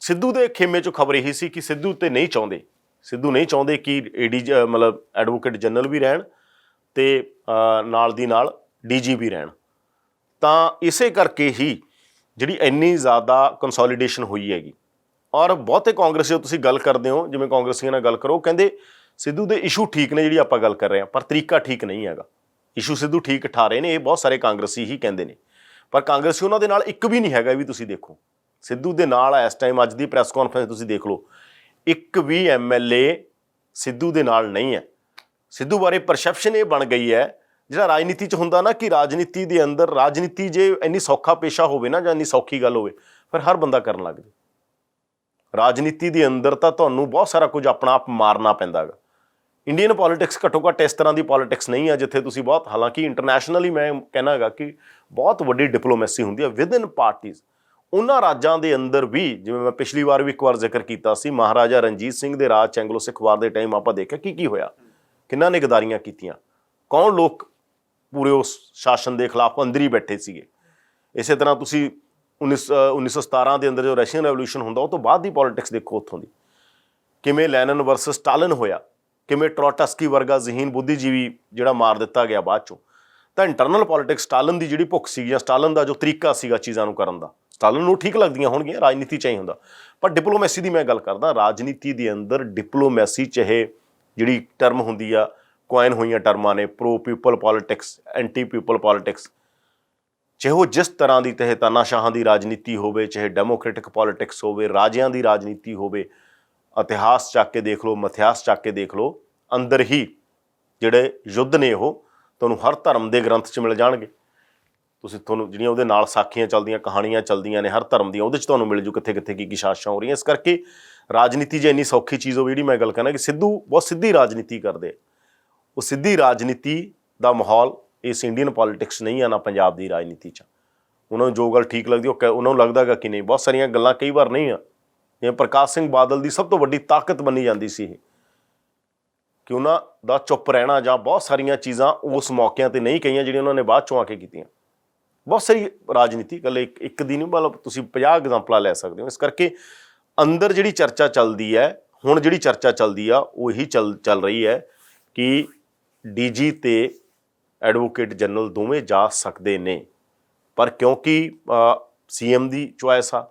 ਸਿੱਧੂ ਦੇ ਖੇਮੇ 'ਚੋਂ ਖਬਰ ਇਹੀ ਸੀ ਕਿ ਸਿੱਧੂ ਤੇ ਨਹੀਂ ਚਾਹੁੰਦੇ, ਸਿੱਧੂ ਨਹੀਂ ਚਾਹੁੰਦੇ ਕਿ ਮਤਲਬ ਐਡਵੋਕੇਟ ਜਨਰਲ ਵੀ ਰਹਿਣ ਅਤੇ ਨਾਲ ਦੀ ਨਾਲ DG ਵੀ ਰਹਿਣ। ਤਾਂ ਇਸੇ ਕਰਕੇ ਹੀ ਜਿਹੜੀ ਇੰਨੀ ਜ਼ਿਆਦਾ ਕੰਸੋਲੀਡੇਸ਼ਨ ਹੋਈ ਹੈਗੀ। ਔਰ ਬਹੁਤੇ ਕਾਂਗਰਸੀ ਤੁਸੀਂ ਗੱਲ ਕਰਦੇ ਹੋ, ਜਿਵੇਂ ਕਾਂਗਰਸੀਆਂ ਨਾਲ ਗੱਲ ਕਰੋ, ਕਹਿੰਦੇ ਸਿੱਧੂ ਦੇ ਇਸ਼ੂ ਠੀਕ ਨੇ ਜਿਹੜੀ ਆਪਾਂ ਗੱਲ ਕਰ ਰਹੇ ਹਾਂ, ਪਰ ਤਰੀਕਾ ਠੀਕ ਨਹੀਂ ਹੈਗਾ। ਇਸ਼ੂ ਸਿੱਧੂ ਠੀਕ ਠਾ ਰਹੇ ਨੇ, ਇਹ ਬਹੁਤ ਸਾਰੇ ਕਾਂਗਰਸੀ ਹੀ ਕਹਿੰਦੇ ਨੇ, ਪਰ ਕਾਂਗਰਸੀ ਉਹਨਾਂ ਦੇ ਨਾਲ ਇੱਕ ਵੀ ਨਹੀਂ ਹੈਗਾ। ਇਹ ਵੀ ਤੁਸੀਂ ਦੇਖੋ, ਸਿੱਧੂ ਦੇ ਨਾਲ ਇਸ ਟਾਈਮ ਅੱਜ ਦੀ ਪ੍ਰੈਸ ਕਾਨਫਰੰਸ ਤੁਸੀਂ ਦੇਖ ਲਓ, ਇੱਕ ਵੀ MLA ਸਿੱਧੂ ਦੇ ਨਾਲ ਨਹੀਂ ਹੈ। ਸਿੱਧੂ ਬਾਰੇ ਪਰਸੈਪਸ਼ਨ ਇਹ ਬਣ ਗਈ ਹੈ, ਜਿਹੜਾ ਰਾਜਨੀਤੀ 'ਚ ਹੁੰਦਾ ਨਾ, ਕਿ ਰਾਜਨੀਤੀ ਦੇ ਅੰਦਰ, ਰਾਜਨੀਤੀ ਜੇ ਇੰਨੀ ਸੌਖਾ ਪੇਸ਼ਾ ਹੋਵੇ ਨਾ, ਜਾਂ ਇੰਨੀ ਸੌਖੀ ਗੱਲ ਹੋਵੇ, ਫਿਰ ਹਰ ਬੰਦਾ ਕਰਨ ਲੱਗ ਜਾਵੇ। ਰਾਜਨੀਤੀ ਦੇ ਅੰਦਰ ਤਾਂ ਤੁਹਾਨੂੰ ਬਹੁਤ ਸਾਰਾ ਕੁਝ ਆਪਣਾ ਆਪ ਮਾਰਨਾ ਪੈਂਦਾ ਗਾ। ਇੰਡੀਅਨ ਪੋਲੀਟਿਕਸ ਘੱਟੋ ਘੱਟ ਇਸ ਤਰ੍ਹਾਂ ਦੀ ਪੋਲੀਟਿਕਸ ਨਹੀਂ ਹੈ ਜਿੱਥੇ ਤੁਸੀਂ ਬਹੁਤ, ਹਾਲਾਂਕਿ ਇੰਟਰਨੈਸ਼ਨਲੀ ਮੈਂ ਕਹਿਣਾ ਹੈਗਾ ਕਿ ਬਹੁਤ ਵੱਡੀ ਡਿਪਲੋਮੈਸੀ ਹੁੰਦੀ ਹੈ ਵਿਦਇਨ ਪਾਰਟੀਜ਼। ਉਹਨਾਂ ਰਾਜਾਂ ਦੇ ਅੰਦਰ ਵੀ, ਜਿਵੇਂ ਮੈਂ ਪਿਛਲੀ ਵਾਰ ਵੀ ਇੱਕ ਵਾਰ ਜ਼ਿਕਰ ਕੀਤਾ ਸੀ, ਮਹਾਰਾਜਾ ਰਣਜੀਤ ਸਿੰਘ ਦੇ ਰਾਜ 'ਚ ਐਂਗਲੋ ਸਿੱਖ ਵਾਰ ਦੇ ਟਾਈਮ ਆਪਾਂ ਦੇਖਿਆ ਕੀ ਹੋਇਆ, ਕਿੰਨਾਂ ਨੇ ਗਦਾਰੀਆਂ ਕੀਤੀਆਂ, ਕੌਣ ਲੋਕ ਪੂਰੇ ਉਸ ਸ਼ਾਸਨ ਦੇ ਖਿਲਾਫ ਅੰਦਰ ਹੀ ਬੈਠੇ ਸੀਗੇ। ਇਸੇ ਤਰ੍ਹਾਂ ਤੁਸੀਂ 1917 ਦੇ ਅੰਦਰ ਜੋ ਰਸ਼ੀਅਨ ਰੈਵੋਲੂਸ਼ਨ ਹੁੰਦਾ, ਉਹ ਤੋਂ ਬਾਅਦ ਦੀ ਪੋਲੀਟਿਕਸ ਦੇਖੋ ਉੱਥੋਂ ਦੀ, ਕਿਵੇਂ ਲੈਨਨ ਵਰਸਸ ਸਟਾਲਿਨ ਹੋਇਆ, ਕਿਵੇਂ ਟ੍ਰੋਟਸਕੀ ਵਰਗਾ ਜ਼ਹੀਨ ਬੁੱਧੀਜੀਵੀ ਜਿਹੜਾ ਮਾਰ ਦਿੱਤਾ ਗਿਆ ਬਾਅਦ ਚੋਂ। ਤਾਂ ਇੰਟਰਨਲ ਪੋਲੀਟਿਕਸ, ਸਟਾਲਿਨ ਦੀ ਜਿਹੜੀ ਭੁੱਖ ਸੀ ਜਾਂ ਸਟਾਲਿਨ ਦਾ ਜੋ ਤਰੀਕਾ ਸੀਗਾ ਚੀਜ਼ਾਂ ਨੂੰ ਕਰਨ ਦਾ, ਸਟਾਲਿਨ ਨੂੰ ਠੀਕ ਲੱਗਦੀਆਂ ਹੋਣਗੀਆਂ, ਰਾਜਨੀਤੀ 'ਚ ਹੀ ਹੁੰਦਾ, ਪਰ ਡਿਪਲੋਮੈਸੀ ਦੀ ਮੈਂ ਗੱਲ ਕਰਦਾ। ਰਾਜਨੀਤੀ ਦੇ ਅੰਦਰ ਡਿਪਲੋਮੈਸੀ, ਚਾਹੇ ਜਿਹੜੀ ਟਰਮ ਹੁੰਦੀ ਆ, ਕੁਆਇਨ ਹੋਈਆਂ ਟਰਮਾਂ ਨੇ, pro people politics, anti people politics, ਚਾਹੇ ਉਹ ਜਿਸ ਤਰ੍ਹਾਂ ਦੀ, ਚਾਹੇ ਤਾਨਾਸ਼ਾਹਾਂ ਦੀ ਰਾਜਨੀਤੀ ਹੋਵੇ, ਚਾਹੇ ਡੈਮੋਕ੍ਰੈਟਿਕ ਪੋਲੀਟਿਕਸ ਹੋਵੇ, ਰਾਜਿਆਂ ਦੀ ਰਾਜਨੀਤੀ ਹੋਵੇ, ਇਤਿਹਾਸ ਚੱਕ ਕੇ ਦੇਖ ਲਓ, ਮਿਥਿਹਾਸ ਚੱਕ ਕੇ ਦੇਖ ਲਓ, ਅੰਦਰ ਹੀ ਜਿਹੜੇ ਯੁੱਧ ਨੇ ਉਹ ਤੁਹਾਨੂੰ ਹਰ ਧਰਮ ਦੇ ਗ੍ਰੰਥ 'ਚ ਮਿਲ ਜਾਣਗੇ। ਤੁਹਾਨੂੰ ਜਿਹੜੀਆਂ ਉਹਦੇ ਨਾਲ ਸਾਖੀਆਂ ਚੱਲਦੀਆਂ, ਕਹਾਣੀਆਂ ਚੱਲਦੀਆਂ ਨੇ ਹਰ ਧਰਮ ਦੀਆਂ, ਉਹਦੇ 'ਚ ਤੁਹਾਨੂੰ ਮਿਲ ਜੂ ਕਿੱਥੇ ਕਿੱਥੇ ਕੀ ਸਾਜ਼ਿਸ਼ਾਂ ਹੋ ਰਹੀਆਂ। ਇਸ ਕਰਕੇ ਰਾਜਨੀਤੀ ਜੇ ਇੰਨੀ ਸੌਖੀ ਚੀਜ਼ ਹੋਵੇ, ਜਿਹੜੀ ਮੈਂ ਗੱਲ ਕਰਨਾ ਕਿ ਸਿੱਧੂ ਬਹੁਤ ਸਿੱਧੀ ਰਾਜਨੀਤੀ ਕਰਦੇ, ਉਹ ਸਿੱਧੀ ਰਾਜਨੀਤੀ ਦਾ ਮਾਹੌਲ ਇਸ ਇੰਡੀਅਨ ਪੋਲੀਟਿਕਸ ਨਹੀਂ ਆ ਨਾ ਪੰਜਾਬ ਦੀ ਰਾਜਨੀਤੀ 'ਚ। ਉਹਨਾਂ ਨੂੰ ਜੋ ਗੱਲ ਠੀਕ ਲੱਗਦੀ ਉਹਨਾਂ ਨੂੰ ਲੱਗਦਾ ਗਾ ਕਿ ਨਹੀਂ, ਬਹੁਤ ਸਾਰੀਆਂ ਗੱਲਾਂ ਕਈ ਵਾਰ ਨਹੀਂ ਆ। ਜਿਵੇਂ ਪ੍ਰਕਾਸ਼ ਸਿੰਘ ਬਾਦਲ ਦੀ ਸਭ ਤੋਂ ਵੱਡੀ ਤਾਕਤ ਮੰਨੀ ਜਾਂਦੀ ਸੀ ਇਹ, ਕਿ ਉਹਨਾਂ ਦਾ ਚੁੱਪ ਰਹਿਣਾ, ਜਾਂ ਬਹੁਤ ਸਾਰੀਆਂ ਚੀਜ਼ਾਂ ਉਸ ਮੌਕਿਆਂ 'ਤੇ ਨਹੀਂ ਕਹੀਆਂ ਜਿਹੜੀਆਂ ਉਹਨਾਂ ਨੇ ਬਾਅਦ 'ਚੋਂ ਆ ਕੇ ਕੀਤੀਆਂ। ਬਹੁਤ ਸਾਰੀ ਰਾਜਨੀਤੀ, ਇਕੱਲੇ ਇੱਕ ਦੀ ਨਹੀਂ, ਮਤਲਬ ਤੁਸੀਂ 50 ਐਗਜ਼ਾਮਪਲਾਂ ਲੈ ਸਕਦੇ ਹੋ। ਇਸ ਕਰਕੇ ਅੰਦਰ ਜਿਹੜੀ ਚਰਚਾ ਚੱਲਦੀ ਹੈ ਹੁਣ, ਜਿਹੜੀ ਚਰਚਾ ਚੱਲਦੀ ਆ ਉਹ ਇਹੀ ਚੱਲ ਰਹੀ ਹੈ ਕਿ ਡੀਜੀ ਤੇ ਐਡਵੋਕੇਟ ਜਨਰਲ ਦੋਵੇਂ ਜਾ ਸਕਦੇ ਨੇ, ਪਰ ਕਿਉਂਕਿ ਸੀਐਮ ਦੀ ਚੁਆਇਸ ਆ,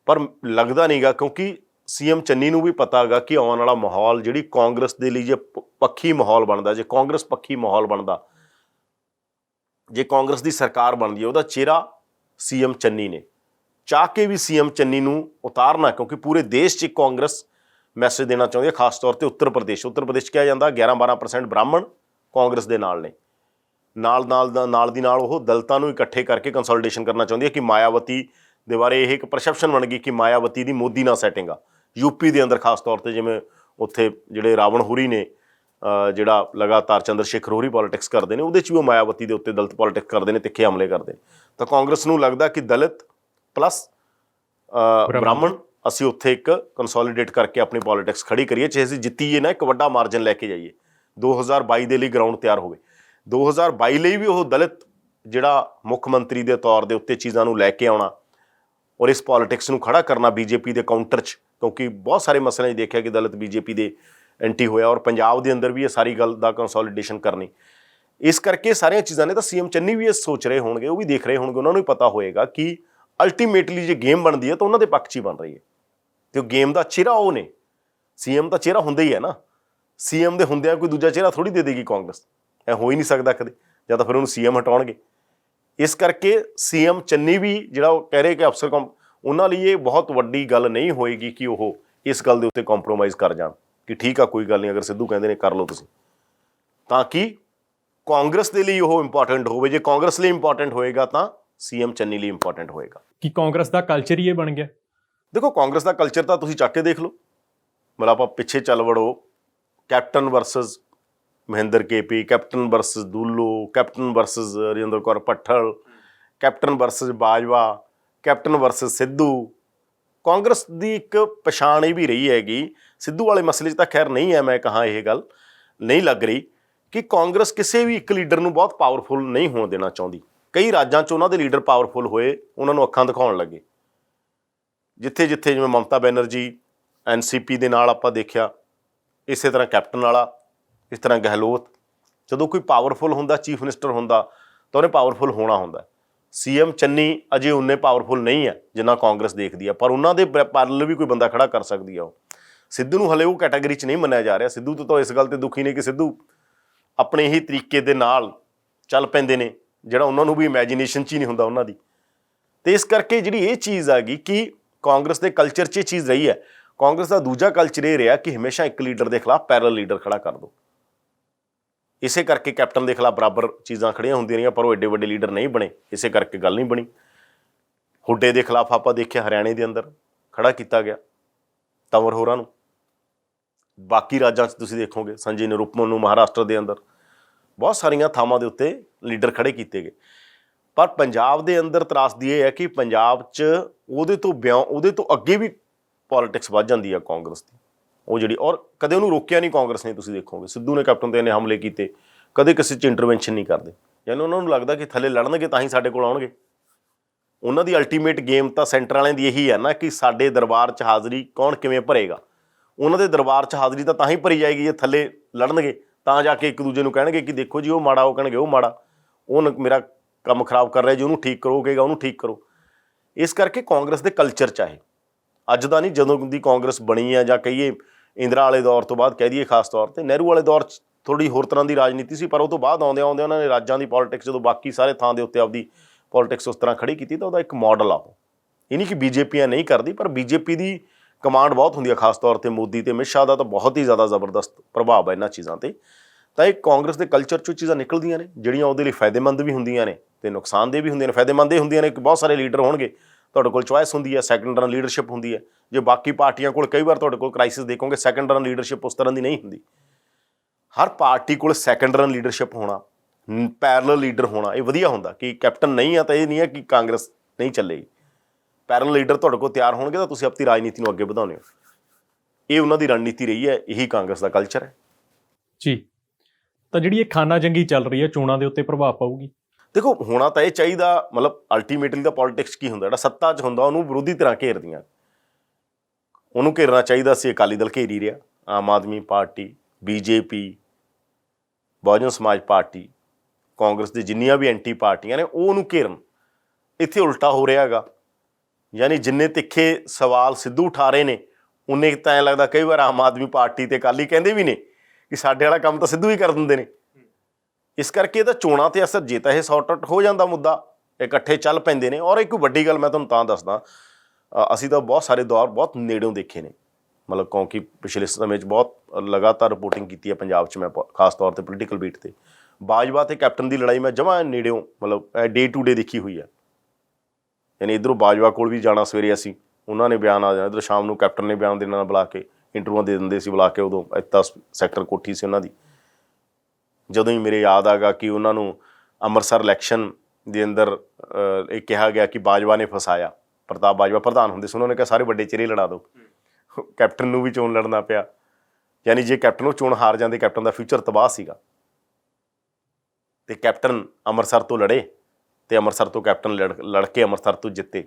ਪਰ ਲੱਗਦਾ ਨਹੀਂ ਗਾ, ਕਿਉਂਕਿ ਸੀਐਮ ਚੰਨੀ ਨੂੰ ਵੀ ਪਤਾ ਹੈਗਾ ਕਿ ਆਉਣ ਵਾਲਾ ਮਾਹੌਲ, ਜਿਹੜੀ ਕਾਂਗਰਸ ਦੇ ਲਈ ਜੇ ਪੱਖੀ ਮਾਹੌਲ ਬਣਦਾ, ਜੇ ਕਾਂਗਰਸ ਪੱਖੀ ਮਾਹੌਲ ਬਣਦਾ, ਜੇ ਕਾਂਗਰਸ ਦੀ ਸਰਕਾਰ ਬਣਦੀ ਹੈ, ਉਹਦਾ ਚਿਹਰਾ ਸੀਐਮ ਚੰਨੀ ਨੇ। ਚਾਹ ਕੇ ਵੀ ਸੀਐਮ ਚੰਨੀ ਨੂੰ ਉਤਾਰਨਾ, ਕਿਉਂਕਿ ਪੂਰੇ ਦੇਸ਼ 'ਚ ਕਾਂਗਰਸ ਮੈਸੇਜ ਦੇਣਾ ਚਾਹੁੰਦੀ ਹੈ, ਖਾਸ ਤੌਰ 'ਤੇ ਉੱਤਰ ਪ੍ਰਦੇਸ਼ ਕਿਹਾ ਜਾਂਦਾ 11-12% ਬ੍ਰਾਹਮਣ ਕਾਂਗਰਸ ਦੇ ਨਾਲ ਨੇ। ਨਾਲ ਦੀ ਨਾਲ ਉਹ ਦਲਿਤਾਂ ਨੂੰ ਇਕੱਠੇ ਕਰਕੇ ਕੰਸੋਲੀਡੇਸ਼ਨ ਕਰਨਾ ਚਾਹੁੰਦੀ ਹੈ, ਕਿ ਮਾਇਆਵਤੀ ਦੇ ਬਾਰੇ ਇਹ ਇੱਕ ਪਰਸੈਪਸ਼ਨ ਬਣ ਗਈ ਕਿ ਮਾਇਆਵਤੀ ਦੀ ਮੋਦੀ ਨਾਲ ਸੈਟਿੰਗ ਆ ਯੂਪੀ ਦੇ ਅੰਦਰ, ਖਾਸ ਤੌਰ 'ਤੇ ਜਿਵੇਂ ਉੱਥੇ ਜਿਹੜੇ ਰਾਵਣ ਹੋਰੀ ਨੇ, ਜਿਹੜਾ ਲਗਾਤਾਰ ਚੰਦਰ ਸ਼ੇਖਰ ਹੋਰੀ ਪੋਲੀਟਿਕਸ ਕਰਦੇ ਨੇ, ਉਹਦੇ 'ਚ ਵੀ ਉਹ ਮਾਇਆਵਤੀ ਦੇ ਉੱਤੇ ਦਲਿਤ ਪੋਲੀਟਿਕਸ ਕਰਦੇ ਨੇ, ਤਿੱਖੇ ਹਮਲੇ ਕਰਦੇ ਨੇ। ਤਾਂ ਕਾਂਗਰਸ ਨੂੰ ਲੱਗਦਾ ਕਿ ਦਲਿਤ ਪਲੱਸ ਬ੍ਰਾਹਮਣ, ਅਸੀਂ ਉੱਥੇ ਇੱਕ ਕੰਸੋਲੀਡੇਟ ਕਰਕੇ ਆਪਣੀ ਪੋਲੀਟਿਕਸ ਖੜੀ ਕਰੀਏ, ਚਾਹੇ ਅਸੀਂ ਜਿੱਤੀਏ ਨਾ, ਇੱਕ ਵੱਡਾ ਮਾਰਜਨ ਲੈ ਕੇ ਜਾਈਏ, 2022 ਦੇ ਲਈ ਗਰਾਊਂਡ ਤਿਆਰ ਹੋਵੇ। 2022 ਲਈ ਵੀ ਉਹ ਦਲਿਤ ਜਿਹੜਾ ਮੁੱਖ ਮੰਤਰੀ ਦੇ ਤੌਰ ਦੇ ਉੱਤੇ ਚੀਜ਼ਾਂ ਨੂੰ ਲੈ ਕੇ ਆਉਣਾ, ਔਰ ਇਸ ਪੋਲੀਟਿਕਸ ਨੂੰ ਖੜਾ ਕਰਨਾ ਬੀਜੇਪੀ ਦੇ ਕਾਊਂਟਰ 'ਚ, ਕਿਉਂਕਿ ਬਹੁਤ ਸਾਰੇ ਮਸਲਿਆਂ 'ਚ ਦੇਖਿਆ ਕਿ ਦਲਿਤ ਬੀਜੇਪੀ ਦੇ ਐਂਟੀ ਹੋਇਆ, ਔਰ ਪੰਜਾਬ ਦੇ ਅੰਦਰ ਵੀ ਇਹ ਸਾਰੀ ਗੱਲ ਦਾ ਕੰਸੋਲੀਡੇਸ਼ਨ ਕਰਨੀ। ਇਸ ਕਰਕੇ ਸਾਰੀਆਂ ਚੀਜ਼ਾਂ ਨੇ, ਤਾਂ ਸੀਐਮ ਚੰਨੀ ਵੀ ਇਹ ਸੋਚ ਰਹੇ ਹੋਣਗੇ, ਉਹ ਵੀ ਦੇਖ ਰਹੇ ਹੋਣਗੇ, ਉਹਨਾਂ ਨੂੰ ਵੀ ਪਤਾ ਹੋਏਗਾ ਕਿ ਅਲਟੀਮੇਟਲੀ ਜੇ ਗੇਮ ਬਣਦੀ ਹੈ ਤਾਂ ਉਹਨਾਂ ਦੇ ਪੱਖ 'ਚ ਹੀ ਬਣ ਰਹੀ ਹੈ, ਤੇ ਉਹ ਗੇਮ ਦਾ ਚਿਹਰਾ ਉਹ ਨੇ। ਸੀਐਮ ਦਾ ਚਿਹਰਾ ਹੁੰਦਾ ਹੀ ਹੈ ਨਾ, ਸੀਐਮ ਦੇ ਹੁੰਦਿਆਂ ਕੋਈ ਦੂਜਾ ਚਿਹਰਾ ਥੋੜ੍ਹੀ ਦੇ ਦੇਗੀ ਕਾਂਗਰਸ, ਇਹ ਹੋ ਹੀ ਨਹੀਂ ਸਕਦਾ ਕਦੇ, ਜਾਂ ਤਾਂ ਫਿਰ ਉਹਨੂੰ ਸੀਐਮ ਹਟਾਉਣਗੇ। ਇਸ ਕਰਕੇ ਸੀਐਮ ਚੰਨੀ ਵੀ ਜਿਹੜਾ ਉਹ ਕਹਿ ਰਹੇ ਕਿ ਅਫਸਰ ਉਹਨਾਂ ਲਈ ਇਹ ਬਹੁਤ ਵੱਡੀ ਗੱਲ ਨਹੀਂ ਹੋਏਗੀ ਕਿ ਉਹ ਇਸ ਗੱਲ ਦੇ ਉੱਤੇ ਕੰਪਰੋਮਾਈਜ਼ ਕਰ ਜਾਣ, ਕਿ ਠੀਕ ਆ ਕੋਈ ਗੱਲ ਨਹੀਂ, ਅਗਰ ਸਿੱਧੂ ਕਹਿੰਦੇ ਨੇ ਕਰ ਲਓ ਤੁਸੀਂ, ਤਾਂ ਕਿ ਕਾਂਗਰਸ ਦੇ ਲਈ ਉਹ ਇੰਪੋਰਟੈਂਟ ਹੋਵੇ। ਜੇ ਕਾਂਗਰਸ ਲਈ ਇੰਪੋਰਟੈਂਟ ਹੋਏਗਾ ਤਾਂ ਸੀਐਮ ਚੰਨੀ ਲਈ ਇੰਪੋਰਟੈਂਟ ਹੋਏਗਾ। ਕਿ ਕਾਂਗਰਸ ਦਾ ਕਲਚਰ ਹੀ ਇਹ ਬਣ ਗਿਆ। ਦੇਖੋ, ਕਾਂਗਰਸ ਦਾ ਕਲਚਰ ਤਾਂ ਤੁਸੀਂ ਚੱਕ ਕੇ ਦੇਖ ਲਓ, ਮਤਲਬ ਆਪਾਂ ਪਿੱਛੇ ਚੱਲ ਵੜੋ, captain versus Mohinder KP, captain versus Dullo, captain versus Rajinder Kaur Bhattal, captain versus Bajwa, captain versus Sidhu. Congress ਦੀ ਇੱਕ ਪਛਾਣ ਇਹ ਵੀ ਰਹੀ ਹੈਗੀ, ਸਿੱਧੂ ਵਾਲੇ ਮਸਲੇ 'ਚ ਤਾਂ ਖੈਰ ਨਹੀਂ ਹੈ, ਮੈਂ ਕਹਾਂ ਇਹ ਗੱਲ ਨਹੀਂ ਲੱਗ ਰਹੀ, ਕਿ ਕਾਂਗਰਸ ਕਿਸੇ ਵੀ ਇੱਕ ਲੀਡਰ ਨੂੰ ਬਹੁਤ ਪਾਵਰਫੁਲ ਨਹੀਂ ਹੋਣ ਦੇਣਾ ਚਾਹੁੰਦੀ। ਕਈ ਰਾਜਾਂ 'ਚ ਉਹਨਾਂ ਦੇ ਲੀਡਰ ਪਾਵਰਫੁਲ ਹੋਏ, ਉਹਨਾਂ ਨੂੰ ਅੱਖਾਂ ਦਿਖਾਉਣ ਲੱਗੇ, ਜਿੱਥੇ ਜਿਵੇਂ ਮਮਤਾ ਬੈਨਰਜੀ NCP ਦੇ ਨਾਲ ਆਪਾਂ ਦੇਖਿਆ, ਇਸੇ ਤਰ੍ਹਾਂ ਕੈਪਟਨ ਵਾਲਾ, ਇਸ ਤਰ੍ਹਾਂ ਗਹਿਲੋਤ। ਜਦੋਂ ਕੋਈ ਪਾਵਰਫੁਲ ਹੁੰਦਾ, ਚੀਫ ਮਿਨਿਸਟਰ ਹੁੰਦਾ, ਤਾਂ ਉਹਨੇ ਪਾਵਰਫੁਲ ਹੋਣਾ ਹੁੰਦਾ। ਸੀਐਮ ਚੰਨੀ ਅਜੇ ਉਨੇ ਪਾਵਰਫੁਲ ਨਹੀਂ ਹੈ ਜਿੰਨਾ ਕਾਂਗਰਸ ਦੇਖਦੀ ਆ, ਪਰ ਉਹਨਾਂ ਦੇ ਪੈਰਲਲ ਵੀ ਕੋਈ ਬੰਦਾ ਖੜਾ ਕਰ ਸਕਦੀ ਆ ਉਹ। ਸਿੱਧੂ ਨੂੰ ਹਲੇ ਉਹ ਕੈਟਾਗਰੀ 'ਚ ਨਹੀਂ ਮੰਨਿਆ ਜਾ ਰਿਹਾ। ਸਿੱਧੂ ਤੋਂ ਤਾਂ ਇਸ ਗੱਲ 'ਤੇ ਦੁਖੀ ਨੇ ਕਿ ਸਿੱਧੂ ਆਪਣੇ ਹੀ ਤਰੀਕੇ ਦੇ ਨਾਲ ਚੱਲ ਪੈਂਦੇ ਨੇ, ਜਿਹੜਾ ਉਹਨਾਂ ਨੂੰ ਵੀ ਇਮੈਜੀਨੇਸ਼ਨ 'ਚ ਹੀ ਨਹੀਂ ਹੁੰਦਾ ਉਹਨਾਂ ਦੀ। ਅਤੇ ਇਸ ਕਰਕੇ ਜਿਹੜੀ ਇਹ ਚੀਜ਼ ਆ ਗਈ ਕਿ ਕਾਂਗਰਸ ਦੇ ਕਲਚਰ 'ਚ ਇਹ ਚੀਜ਼ ਰਹੀ ਹੈ। ਕਾਂਗਰਸ ਦਾ ਦੂਜਾ ਕਲਚਰ ਇਹ ਰਿਹਾ ਕਿ ਹਮੇਸ਼ਾ ਇੱਕ ਲੀਡਰ ਦੇ ਖਿਲਾਫ ਪੈਰਲਲ ਲੀਡਰ ਖੜਾ ਕਰ ਦਿਓ। ਇਸੇ ਕਰਕੇ ਕੈਪਟਨ ਦੇ ਖਿਲਾਫ ਬਰਾਬਰ ਚੀਜ਼ਾਂ ਖੜੀਆਂ ਹੁੰਦੀਆਂ ਰਹੀਆਂ, ਪਰ ਉਹ ਐਡੇ ਵੱਡੇ ਲੀਡਰ ਨਹੀਂ ਬਣੇ, ਇਸੇ ਕਰਕੇ ਗੱਲ ਨਹੀਂ ਬਣੀ। ਹੁੱਡੇ ਦੇ ਖਿਲਾਫ ਆਪਾਂ ਦੇਖਿਆ ਹਰਿਆਣੇ ਦੇ ਅੰਦਰ ਖੜਾ ਕੀਤਾ ਗਿਆ ਤੰਵਰ ਹੋਰਾਂ ਨੂੰ। ਬਾਕੀ ਰਾਜਾਂ 'ਚ ਤੁਸੀਂ ਦੇਖੋਗੇ ਸੰਜੇ ਨਿਰੂਪਮ ਨੂੰ ਮਹਾਰਾਸ਼ਟਰ ਦੇ ਅੰਦਰ ਬਹੁਤ ਸਾਰੀਆਂ ਥਾਵਾਂ ਦੇ ਉੱਤੇ ਲੀਡਰ ਖੜੇ ਕੀਤੇ ਗਏ। ਪਰ ਪੰਜਾਬ ਦੇ ਅੰਦਰ ਤਰਾਸਦੀ ਇਹ ਹੈ ਕਿ ਪੰਜਾਬ 'ਚ ਉਹਦੇ ਤੋਂ ਅੱਗੇ ਵੀ ਪੋਲੀਟਿਕਸ ਵੱਧ ਜਾਂਦੀ ਹੈ ਕਾਂਗਰਸ ਦੀ, ਉਹ ਜਿਹੜੀ, ਔਰ ਕਦੇ ਉਹਨੂੰ ਰੋਕਿਆ ਨਹੀਂ ਕਾਂਗਰਸ ਨੇ। ਤੁਸੀਂ ਦੇਖੋਗੇ ਸਿੱਧੂ ਨੇ ਕੈਪਟਨ 'ਤੇ ਇੰਨੇ ਹਮਲੇ ਕੀਤੇ, ਕਦੇ ਕਿਸੇ 'ਚ ਇੰਟਰਵੈਂਸ਼ਨ ਨਹੀਂ ਕਰਦੇ, ਯਾਨੀ ਉਹਨਾਂ ਨੂੰ ਲੱਗਦਾ ਕਿ ਥੱਲੇ ਲੜਨਗੇ ਤਾਂ ਹੀ ਸਾਡੇ ਕੋਲ ਆਉਣਗੇ, ਉਹਨਾਂ ਦੀ ਅਲਟੀਮੇਟ ਗੇਮ ਤਾਂ ਸੈਂਟਰ ਵਾਲਿਆਂ ਦੀ ਇਹੀ ਹੈ ਨਾ ਕਿ ਸਾਡੇ ਦਰਬਾਰ 'ਚ ਹਾਜ਼ਰੀ ਕੌਣ ਕਿਵੇਂ ਭਰੇਗਾ। ਉਹਨਾਂ ਦੇ ਦਰਬਾਰ 'ਚ ਹਾਜ਼ਰੀ ਤਾਂ ਹੀ ਭਰੀ ਜਾਏਗੀ ਜੇ ਥੱਲੇ ਲੜਨਗੇ, ਤਾਂ ਜਾ ਕੇ ਇੱਕ ਦੂਜੇ ਨੂੰ ਕਹਿਣਗੇ ਕਿ ਦੇਖੋ ਜੀ ਉਹ ਮਾੜਾ, ਉਹ ਕਹਿਣਗੇ ਉਹ ਮਾੜਾ, ਉਹ ਮੇਰਾ ਕੰਮ ਖਰਾਬ ਕਰ ਰਿਹਾ ਜੀ, ਉਹਨੂੰ ਠੀਕ ਕਰੋ, ਕਹੇਗਾ ਉਹਨੂੰ ਠੀਕ ਕਰੋ। ਇਸ ਕਰਕੇ ਕਾਂਗਰਸ ਦੇ ਕਲਚਰ 'ਚ ਹੈ, ਅੱਜ ਦਾ ਨਹੀਂ, ਜਦੋਂ ਦੀ ਕਾਂਗਰਸ ਬਣੀ ਹੈ ਜਾਂ ਕਹੀਏ ਇੰਦਰਾ ਵਾਲੇ ਦੌਰ ਤੋਂ ਬਾਅਦ ਕਹਿ ਦਈਏ, ਖਾਸ ਤੌਰ 'ਤੇ ਨਹਿਰੂ ਵਾਲੇ ਦੌਰ 'ਚ ਥੋੜ੍ਹੀ ਹੋਰ ਤਰ੍ਹਾਂ ਦੀ ਰਾਜਨੀਤੀ ਸੀ, ਪਰ ਉਹ ਤੋਂ ਬਾਅਦ ਆਉਂਦੇ ਉਹਨਾਂ ਨੇ ਰਾਜਾਂ ਦੀ ਪੋਲੀਟਿਕਸ ਜਦੋਂ ਬਾਕੀ ਸਾਰੇ ਥਾਂ ਦੇ ਉੱਤੇ ਆਪਦੀ ਪੋਲੀਟਿਕਸ ਉਸ ਤਰ੍ਹਾਂ ਖੜੀ ਕੀਤੀ, ਤਾਂ ਉਹਦਾ ਇੱਕ ਮਾਡਲ ਆ ਉਹ। ਇਹ ਨਹੀਂ ਕਿ ਬੀਜੇਪੀ ਨਹੀਂ ਕਰਦੀ, ਪਰ ਬੀਜੇਪੀ ਦੀ ਕਮਾਂਡ ਬਹੁਤ ਹੁੰਦੀ ਹੈ, ਖਾਸ ਤੌਰ 'ਤੇ ਮੋਦੀ ਅਤੇ ਅਮਿਤ ਸ਼ਾਹ ਦਾ ਤਾਂ ਬਹੁਤ ਹੀ ਜ਼ਿਆਦਾ ਜ਼ਬਰਦਸਤ ਪ੍ਰਭਾਵ ਹੈ ਇਹਨਾਂ ਚੀਜ਼ਾਂ 'ਤੇ। ਤਾਂ ਇਹ ਕਾਂਗਰਸ ਦੇ ਕਲਚਰ 'ਚੋਂ ਚੀਜ਼ਾਂ ਨਿਕਲਦੀਆਂ ਨੇ ਜਿਹੜੀਆਂ ਉਹਦੇ ਲਈ ਫਾਇਦੇਮੰਦ ਵੀ ਹੁੰਦੀਆਂ ਨੇ ਅਤੇ ਨੁਕਸਾਨਦੇਹ ਵੀ ਹੁੰਦੀਆਂ ਨੇ। ਫਾਇਦੇਮੰਦ ਇਹ ਹੁੰਦੀਆਂ ਨੇ ਕਿ ਬਹੁਤ ਸਾਰੇ ਲੀਡਰ ਹੋਣਗੇ, ਤੁਹਾਡੇ ਕੋਲ ਚੁਆਇਸ ਹੁੰਦੀ ਹੈ, ਸੈਕੰਡ ਰਨ ਲੀਡਰਸ਼ਿਪ ਹੁੰਦੀ ਹੈ। ਜੇ ਬਾਕੀ ਪਾਰਟੀਆਂ ਕੋਲ ਕਈ ਵਾਰ ਤੁਹਾਡੇ ਕੋਲ ਕ੍ਰਾਈਸਿਸ ਦੇਖੋਗੇ, ਸੈਕੰਡ ਰਨ ਲੀਡਰਸ਼ਿਪ ਉਸ ਤਰ੍ਹਾਂ ਦੀ ਨਹੀਂ ਹੁੰਦੀ। ਹਰ ਪਾਰਟੀ ਕੋਲ ਸੈਕੰਡ ਰਨ ਲੀਡਰਸ਼ਿਪ ਹੋਣਾ, ਪੈਰਲਲ ਲੀਡਰ ਹੋਣਾ, ਇਹ ਵਧੀਆ ਹੁੰਦਾ ਕਿ ਕੈਪਟਨ ਨਹੀਂ ਆ ਤਾਂ ਇਹ ਨਹੀਂ ਹੈ ਕਿ ਕਾਂਗਰਸ ਨਹੀਂ ਚੱਲੇਗੀ। ਪੈਰਲਲ ਲੀਡਰ ਤੁਹਾਡੇ ਕੋਲ ਤਿਆਰ ਹੋਣਗੇ ਤਾਂ ਤੁਸੀਂ ਆਪਣੀ ਰਾਜਨੀਤੀ ਨੂੰ ਅੱਗੇ ਵਧਾਉਂਦੇ ਹੋ। ਇਹ ਉਹਨਾਂ ਦੀ ਰਣਨੀਤੀ ਰਹੀ ਹੈ, ਇਹੀ ਕਾਂਗਰਸ ਦਾ ਕਲਚਰ ਹੈ ਜੀ। ਤਾਂ ਜਿਹੜੀ ਇਹ ਖਾਨਾ ਜੰਗੀ ਚੱਲ ਰਹੀ ਹੈ, ਚੋਣਾਂ ਦੇ ਉੱਤੇ ਪ੍ਰਭਾਵ ਪਾਊਗੀ? ਦੇਖੋ, ਹੋਣਾ ਤਾਂ ਇਹ ਚਾਹੀਦਾ, ਮਤਲਬ ਅਲਟੀਮੇਟਲੀ ਦਾ ਪੋਲੀਟਿਕਸ ਕੀ ਹੁੰਦਾ, ਜਿਹੜਾ ਸੱਤਾ 'ਚ ਹੁੰਦਾ ਉਹਨੂੰ ਵਿਰੋਧੀ ਧਿਰਾਂ ਘੇਰਦੀਆਂ, ਉਹਨੂੰ ਘੇਰਨਾ ਚਾਹੀਦਾ ਸੀ। ਅਕਾਲੀ ਦਲ ਘੇਰ ਹੀ ਰਿਹਾ, ਆਮ ਆਦਮੀ ਪਾਰਟੀ, ਬੀਜੇਪੀ, ਬਹੁਜਨ ਸਮਾਜ ਪਾਰਟੀ, ਕਾਂਗਰਸ ਦੀ ਜਿੰਨੀਆਂ ਵੀ ਐਂਟੀ ਪਾਰਟੀਆਂ ਨੇ ਉਹ ਉਹਨੂੰ ਘੇਰਨ। ਇੱਥੇ ਉਲਟਾ ਹੋ ਰਿਹਾ ਹੈਗਾ, ਯਾਨੀ ਜਿੰਨੇ ਤਿੱਖੇ ਸਵਾਲ ਸਿੱਧੂ ਉਠਾ ਰਹੇ ਨੇ, ਉਨੇ ਤਾਂ ਐਂ ਲੱਗਦਾ ਕਈ ਵਾਰ ਆਮ ਆਦਮੀ ਪਾਰਟੀ ਅਤੇ ਅਕਾਲੀ ਕਹਿੰਦੇ ਵੀ ਨੇ ਕਿ ਸਾਡੇ ਵਾਲਾ ਕੰਮ ਤਾਂ ਸਿੱਧੂ ਹੀ ਕਰ ਦਿੰਦੇ ਨੇ। ਇਸ ਕਰਕੇ ਇਹਦਾ ਚੋਣਾਂ 'ਤੇ ਅਸਰ, ਜੇ ਤਾਂ ਇਹ ਸੌਰਟ ਆਊਟ ਹੋ ਜਾਂਦਾ ਮੁੱਦਾ, ਇਕੱਠੇ ਚੱਲ ਪੈਂਦੇ ਨੇ। ਔਰ ਇੱਕ ਵੱਡੀ ਗੱਲ ਮੈਂ ਤੁਹਾਨੂੰ ਤਾਂ ਦੱਸਦਾ, ਅਸੀਂ ਤਾਂ ਬਹੁਤ ਸਾਰੇ ਦੌਰ ਬਹੁਤ ਨੇੜਿਓਂ ਦੇਖੇ ਨੇ, ਮਤਲਬ ਕਿਉਂਕਿ ਪਿਛਲੇ ਸਮੇਂ 'ਚ ਬਹੁਤ ਲਗਾਤਾਰ ਰਿਪੋਰਟਿੰਗ ਕੀਤੀ ਹੈ ਪੰਜਾਬ 'ਚ ਮੈਂ, ਖਾਸ ਤੌਰ 'ਤੇ ਪੋਲੀਟੀਕਲ ਬੀਟ 'ਤੇ। ਬਾਜਵਾ ਅਤੇ ਕੈਪਟਨ ਦੀ ਲੜਾਈ ਮੈਂ ਜਮਾਂ ਨੇੜਿਓਂ, ਮਤਲਬ ਡੇ ਟੂ ਡੇ ਦੇਖੀ ਹੋਈ ਹੈ। ਯਾਨੀ ਇੱਧਰੋਂ ਬਾਜਵਾ ਕੋਲ ਵੀ ਜਾਣਾ ਸਵੇਰੇ ਅਸੀਂ, ਉਹਨਾਂ ਨੇ ਬਿਆਨ ਆ ਜਾਣਾ, ਇੱਧਰ ਸ਼ਾਮ ਨੂੰ ਕੈਪਟਨ ਨੇ ਬਿਆਨ ਦੇਣਾ, ਬੁਲਾ ਕੇ ਇੰਟਰਵਿਊਆਂ ਦੇ ਦਿੰਦੇ ਸੀ ਬੁਲਾ ਕੇ। ਉਦੋਂ ਇੱਦਾਂ ਸੈਕਟਰ ਕੋਠੀ ਸੀ ਉਹਨਾਂ ਦੀ। ਜਦੋਂ ਹੀ ਮੇਰੇ ਯਾਦ ਆਗਾ ਕਿ ਉਹਨਾਂ ਨੂੰ ਅੰਮ੍ਰਿਤਸਰ ਇਲੈਕਸ਼ਨ ਦੇ ਅੰਦਰ ਇਹ ਕਿਹਾ ਗਿਆ ਕਿ ਬਾਜਵਾ ਨੇ ਫਸਾਇਆ, ਪ੍ਰਤਾਪ ਬਾਜਵਾ ਪ੍ਰਧਾਨ ਹੁੰਦੇ ਸੀ, ਉਹਨਾਂ ਨੇ ਕਿਹਾ ਸਾਰੇ ਵੱਡੇ ਚਿਹਰੇ ਲੜਾ ਦਿਓ, ਕੈਪਟਨ ਨੂੰ ਵੀ ਚੋਣ ਲੜਨਾ ਪਿਆ। ਯਾਨੀ ਜੇ ਕੈਪਟਨ ਉਹ ਚੋਣ ਹਾਰ ਜਾਂਦੇ, ਕੈਪਟਨ ਦਾ ਫਿਊਚਰ ਤਬਾਹ ਸੀਗਾ। ਅਤੇ ਕੈਪਟਨ ਅੰਮ੍ਰਿਤਸਰ ਤੋਂ ਲੜੇ ਅਤੇ ਅੰਮ੍ਰਿਤਸਰ ਤੋਂ ਕੈਪਟਨ ਲੜ ਕੇ ਅੰਮ੍ਰਿਤਸਰ ਤੋਂ ਜਿੱਤੇ।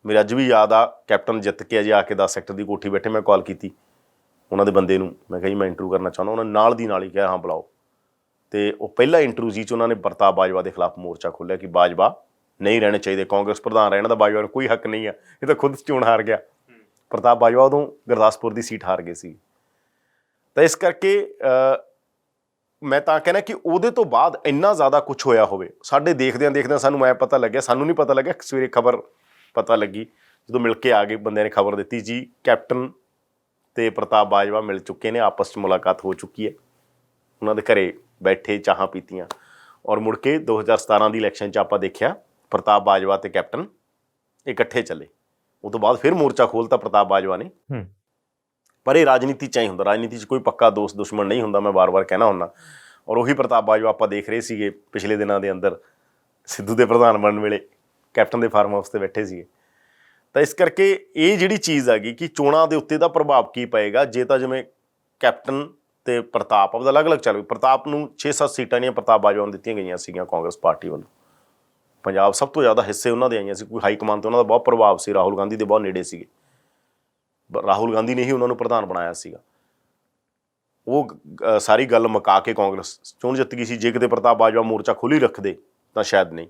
ਮੇਰੇ ਅੱਜ ਵੀ ਯਾਦ ਆ, ਕੈਪਟਨ ਜਿੱਤ ਕੇ ਅਜੇ ਆ ਕੇ 10 ਸੈਕਟਰ ਦੀ ਕੋਠੀ ਬੈਠੇ, ਮੈਂ ਕਾਲ ਕੀਤੀ ਉਹਨਾਂ ਦੇ ਬੰਦੇ ਨੂੰ, ਮੈਂ ਕਿਹਾ ਜੀ ਮੈਂ ਇੰਟਰਵਿਊ ਕਰਨਾ ਚਾਹੁੰਦਾ। ਉਹਨਾਂ ਨਾਲ ਦੀ ਨਾਲ ਹੀ ਕਿਹਾ ਹਾਂ ਬੁਲਾਓ। ਅਤੇ ਉਹ ਪਹਿਲਾ ਇੰਟਰਵਿਊ ਜੀ 'ਚ ਉਹਨਾਂ ਨੇ ਪ੍ਰਤਾਪ ਬਾਜਵਾ ਦੇ ਖਿਲਾਫ ਮੋਰਚਾ ਖੋਲ੍ਹਿਆ ਕਿ ਬਾਜਵਾ ਨਹੀਂ ਰਹਿਣੇ ਚਾਹੀਦੇ, ਕਾਂਗਰਸ ਪ੍ਰਧਾਨ ਰਹਿਣ ਦਾ ਬਾਜਵਾ ਨੂੰ ਕੋਈ ਹੱਕ ਨਹੀਂ ਆ, ਇਹ ਤਾਂ ਖੁਦ ਚੋਣ ਹਾਰ ਗਿਆ। ਪ੍ਰਤਾਪ ਬਾਜਵਾ ਉਦੋਂ ਗੁਰਦਾਸਪੁਰ ਦੀ ਸੀਟ ਹਾਰ ਗਏ ਸੀ। ਤਾਂ ਇਸ ਕਰਕੇ ਮੈਂ ਤਾਂ ਕਹਿੰਦਾ ਕਿ ਉਹਦੇ ਤੋਂ ਬਾਅਦ ਇੰਨਾ ਜ਼ਿਆਦਾ ਕੁਛ ਹੋਇਆ ਹੋਵੇ, ਸਾਡੇ ਦੇਖਦਿਆਂ ਸਾਨੂੰ ਐਂ ਪਤਾ ਲੱਗਿਆ, ਸਾਨੂੰ ਨਹੀਂ ਪਤਾ ਲੱਗਿਆ, ਸਵੇਰੇ ਖਬਰ ਪਤਾ ਲੱਗੀ ਜਦੋਂ ਮਿਲ ਕੇ ਆ ਗਏ ਬੰਦਿਆਂ ਨੇ ਖਬਰ ਦਿੱਤੀ ਜੀ ਕੈਪਟਨ ਅਤੇ ਪ੍ਰਤਾਪ ਬਾਜਵਾ ਮਿਲ ਚੁੱਕੇ ਨੇ, ਆਪਸ 'ਚ ਮੁਲਾਕਾਤ ਹੋ ਚੁੱਕੀ ਹੈ। ਉਹਨਾਂ ਦੇ ਘਰੇ ਬੈਠੇ, ਚਾਹਾਂ ਪੀਤੀਆਂ, ਔਰ ਮੁੜ ਕੇ 2017 ਦੀ ਇਲੈਕਸ਼ਨ 'ਚ ਆਪਾਂ ਦੇਖਿਆ ਪ੍ਰਤਾਪ ਬਾਜਵਾ ਅਤੇ ਕੈਪਟਨ ਇਕੱਠੇ ਚੱਲੇ। ਉਹ ਤੋਂ ਬਾਅਦ ਫਿਰ ਮੋਰਚਾ ਖੋਲ੍ਹਤਾ ਪ੍ਰਤਾਪ ਬਾਜਵਾ ਨੇ। ਪਰ ਇਹ ਰਾਜਨੀਤੀ 'ਚ ਹੀ ਹੁੰਦਾ, ਰਾਜਨੀਤੀ 'ਚ ਕੋਈ ਪੱਕਾ ਦੋਸਤ ਦੁਸ਼ਮਣ ਨਹੀਂ ਹੁੰਦਾ, ਮੈਂ ਵਾਰ-ਵਾਰ ਕਹਿਣਾ ਹੁੰਦਾ। ਔਰ ਉਹੀ ਪ੍ਰਤਾਪ ਬਾਜਵਾ ਆਪਾਂ ਦੇਖ ਰਹੇ ਸੀਗੇ ਪਿਛਲੇ ਦਿਨਾਂ ਦੇ ਅੰਦਰ, ਸਿੱਧੂ ਦੇ ਪ੍ਰਧਾਨ ਬਣਨ ਵੇਲੇ ਕੈਪਟਨ ਦੇ ਫਾਰਮ ਹਾਊਸ 'ਤੇ ਬੈਠੇ ਸੀਗੇ। ਤਾਂ ਇਸ ਕਰਕੇ ਇਹ ਜਿਹੜੀ ਚੀਜ਼ ਹੈਗੀ ਕਿ ਚੋਣਾਂ ਦੇ ਉੱਤੇ ਦਾ ਪ੍ਰਭਾਵ ਕੀ ਪਏਗਾ। ਜੇ ਤਾਂ ਜਿਵੇਂ ਕੈਪਟਨ ਅਤੇ ਪ੍ਰਤਾਪ ਆਪਦਾ ਅਲੱਗ-ਅਲੱਗ ਚੱਲ ਗਏ, ਪ੍ਰਤਾਪ ਨੂੰ 6-7 ਸੀਟਾਂ ਜਿਹੜੀਆਂ ਪ੍ਰਤਾਪ ਬਾਜਵਾ ਨੂੰ ਦਿੱਤੀਆਂ ਗਈਆਂ ਸੀਗੀਆਂ ਕਾਂਗਰਸ ਪਾਰਟੀ ਵੱਲੋਂ, ਪੰਜਾਬ ਸਭ ਤੋਂ ਜ਼ਿਆਦਾ ਹਿੱਸੇ ਉਹਨਾਂ ਦੇ ਆਈਆਂ ਸੀ। ਕੋਈ ਹਾਈ ਕਮਾਨ 'ਤੇ ਉਹਨਾਂ ਦਾ ਬਹੁਤ ਪ੍ਰਭਾਵ ਸੀ, ਰਾਹੁਲ ਗਾਂਧੀ ਦੇ ਬਹੁਤ ਨੇੜੇ ਸੀਗੇ, ਰਾਹੁਲ ਗਾਂਧੀ ਨੇ ਹੀ ਉਹਨਾਂ ਨੂੰ ਪ੍ਰਧਾਨ ਬਣਾਇਆ ਸੀਗਾ। ਉਹ ਸਾਰੀ ਗੱਲ ਮੁਕਾ ਕੇ ਕਾਂਗਰਸ ਚੋਣ ਜਿੱਤ ਗਈ ਸੀ। ਜੇ ਕਿਤੇ ਪ੍ਰਤਾਪ ਬਾਜਵਾ ਮੋਰਚਾ ਖੋਲ੍ਹ ਹੀ ਰੱਖਦੇ ਤਾਂ ਸ਼ਾਇਦ ਨਹੀਂ,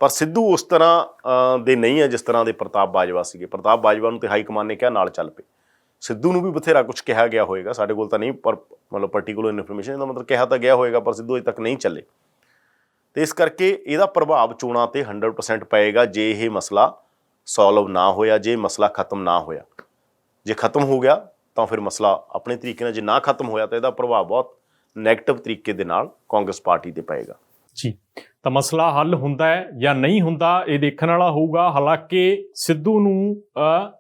ਪਰ ਸਿੱਧੂ ਉਸ ਤਰ੍ਹਾਂ ਦੇ ਨਹੀਂ ਹੈ ਜਿਸ ਤਰ੍ਹਾਂ ਦੇ ਪ੍ਰਤਾਪ ਬਾਜਵਾ ਸੀਗੇ। ਪ੍ਰਤਾਪ ਬਾਜਵਾ ਨੂੰ ਤਾਂ ਹਾਈ ਕਮਾਨ ਨੇ ਕਿਹਾ ਨਾਲ ਚੱਲ ਪਏ, ਸਿੱਧੂ ਨੂੰ ਵੀ ਬਥੇਰਾ ਕੁਛ ਕਿਹਾ ਗਿਆ ਹੋਏਗਾ, ਸਾਡੇ ਕੋਲ ਤਾਂ ਨਹੀਂ ਪਰ ਮਤਲਬ ਪਰਟੀਕੂਲਰ ਇਨਫੋਰਮੇਸ਼ਨ, ਇਹਦਾ ਮਤਲਬ ਕਿਹਾ ਤਾਂ ਗਿਆ ਹੋਏਗਾ, ਪਰ ਸਿੱਧੂ ਅਜੇ ਤੱਕ ਨਹੀਂ ਚੱਲੇ। ਅਤੇ ਇਸ ਕਰਕੇ ਇਹਦਾ ਪ੍ਰਭਾਵ ਚੋਣਾਂ 'ਤੇ 100% ਪਏਗਾ ਜੇ ਇਹ ਮਸਲਾ ਸੋਲਵ ਨਾ ਹੋਇਆ, ਜੇ ਮਸਲਾ ਖਤਮ ਨਾ ਹੋਇਆ। ਜੇ ਖਤਮ ਹੋ ਗਿਆ ਤਾਂ ਫਿਰ ਮਸਲਾ ਆਪਣੇ ਤਰੀਕੇ ਨਾਲ, ਜੇ ਨਾ ਖਤਮ ਹੋਇਆ ਤਾਂ ਇਹਦਾ ਪ੍ਰਭਾਵ ਬਹੁਤ ਨੈਗੇਟਿਵ ਤਰੀਕੇ ਦੇ ਨਾਲ ਕਾਂਗਰਸ ਪਾਰਟੀ 'ਤੇ ਪਏਗਾ ਜੀ। ਤਾਂ ਮਸਲਾ ਹੱਲ ਹੁੰਦਾ ਹੈ ਜਾਂ ਨਹੀਂ ਹੁੰਦਾ, ਇਹ ਦੇਖਣ ਵਾਲਾ ਹੋਊਗਾ। ਹਾਲਾਂਕਿ ਸਿੱਧੂ ਨੂੰ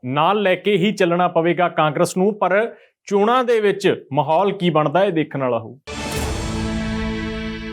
ਨਾਲ ਲੈ ਕੇ ਹੀ ਚੱਲਣਾ ਪਵੇਗਾ ਕਾਂਗਰਸ ਨੂੰ, ਪਰ ਚੋਣਾਂ ਦੇ ਵਿੱਚ ਮਾਹੌਲ ਕੀ ਬਣਦਾ ਇਹ ਦੇਖਣ ਵਾਲਾ ਹੋਊ।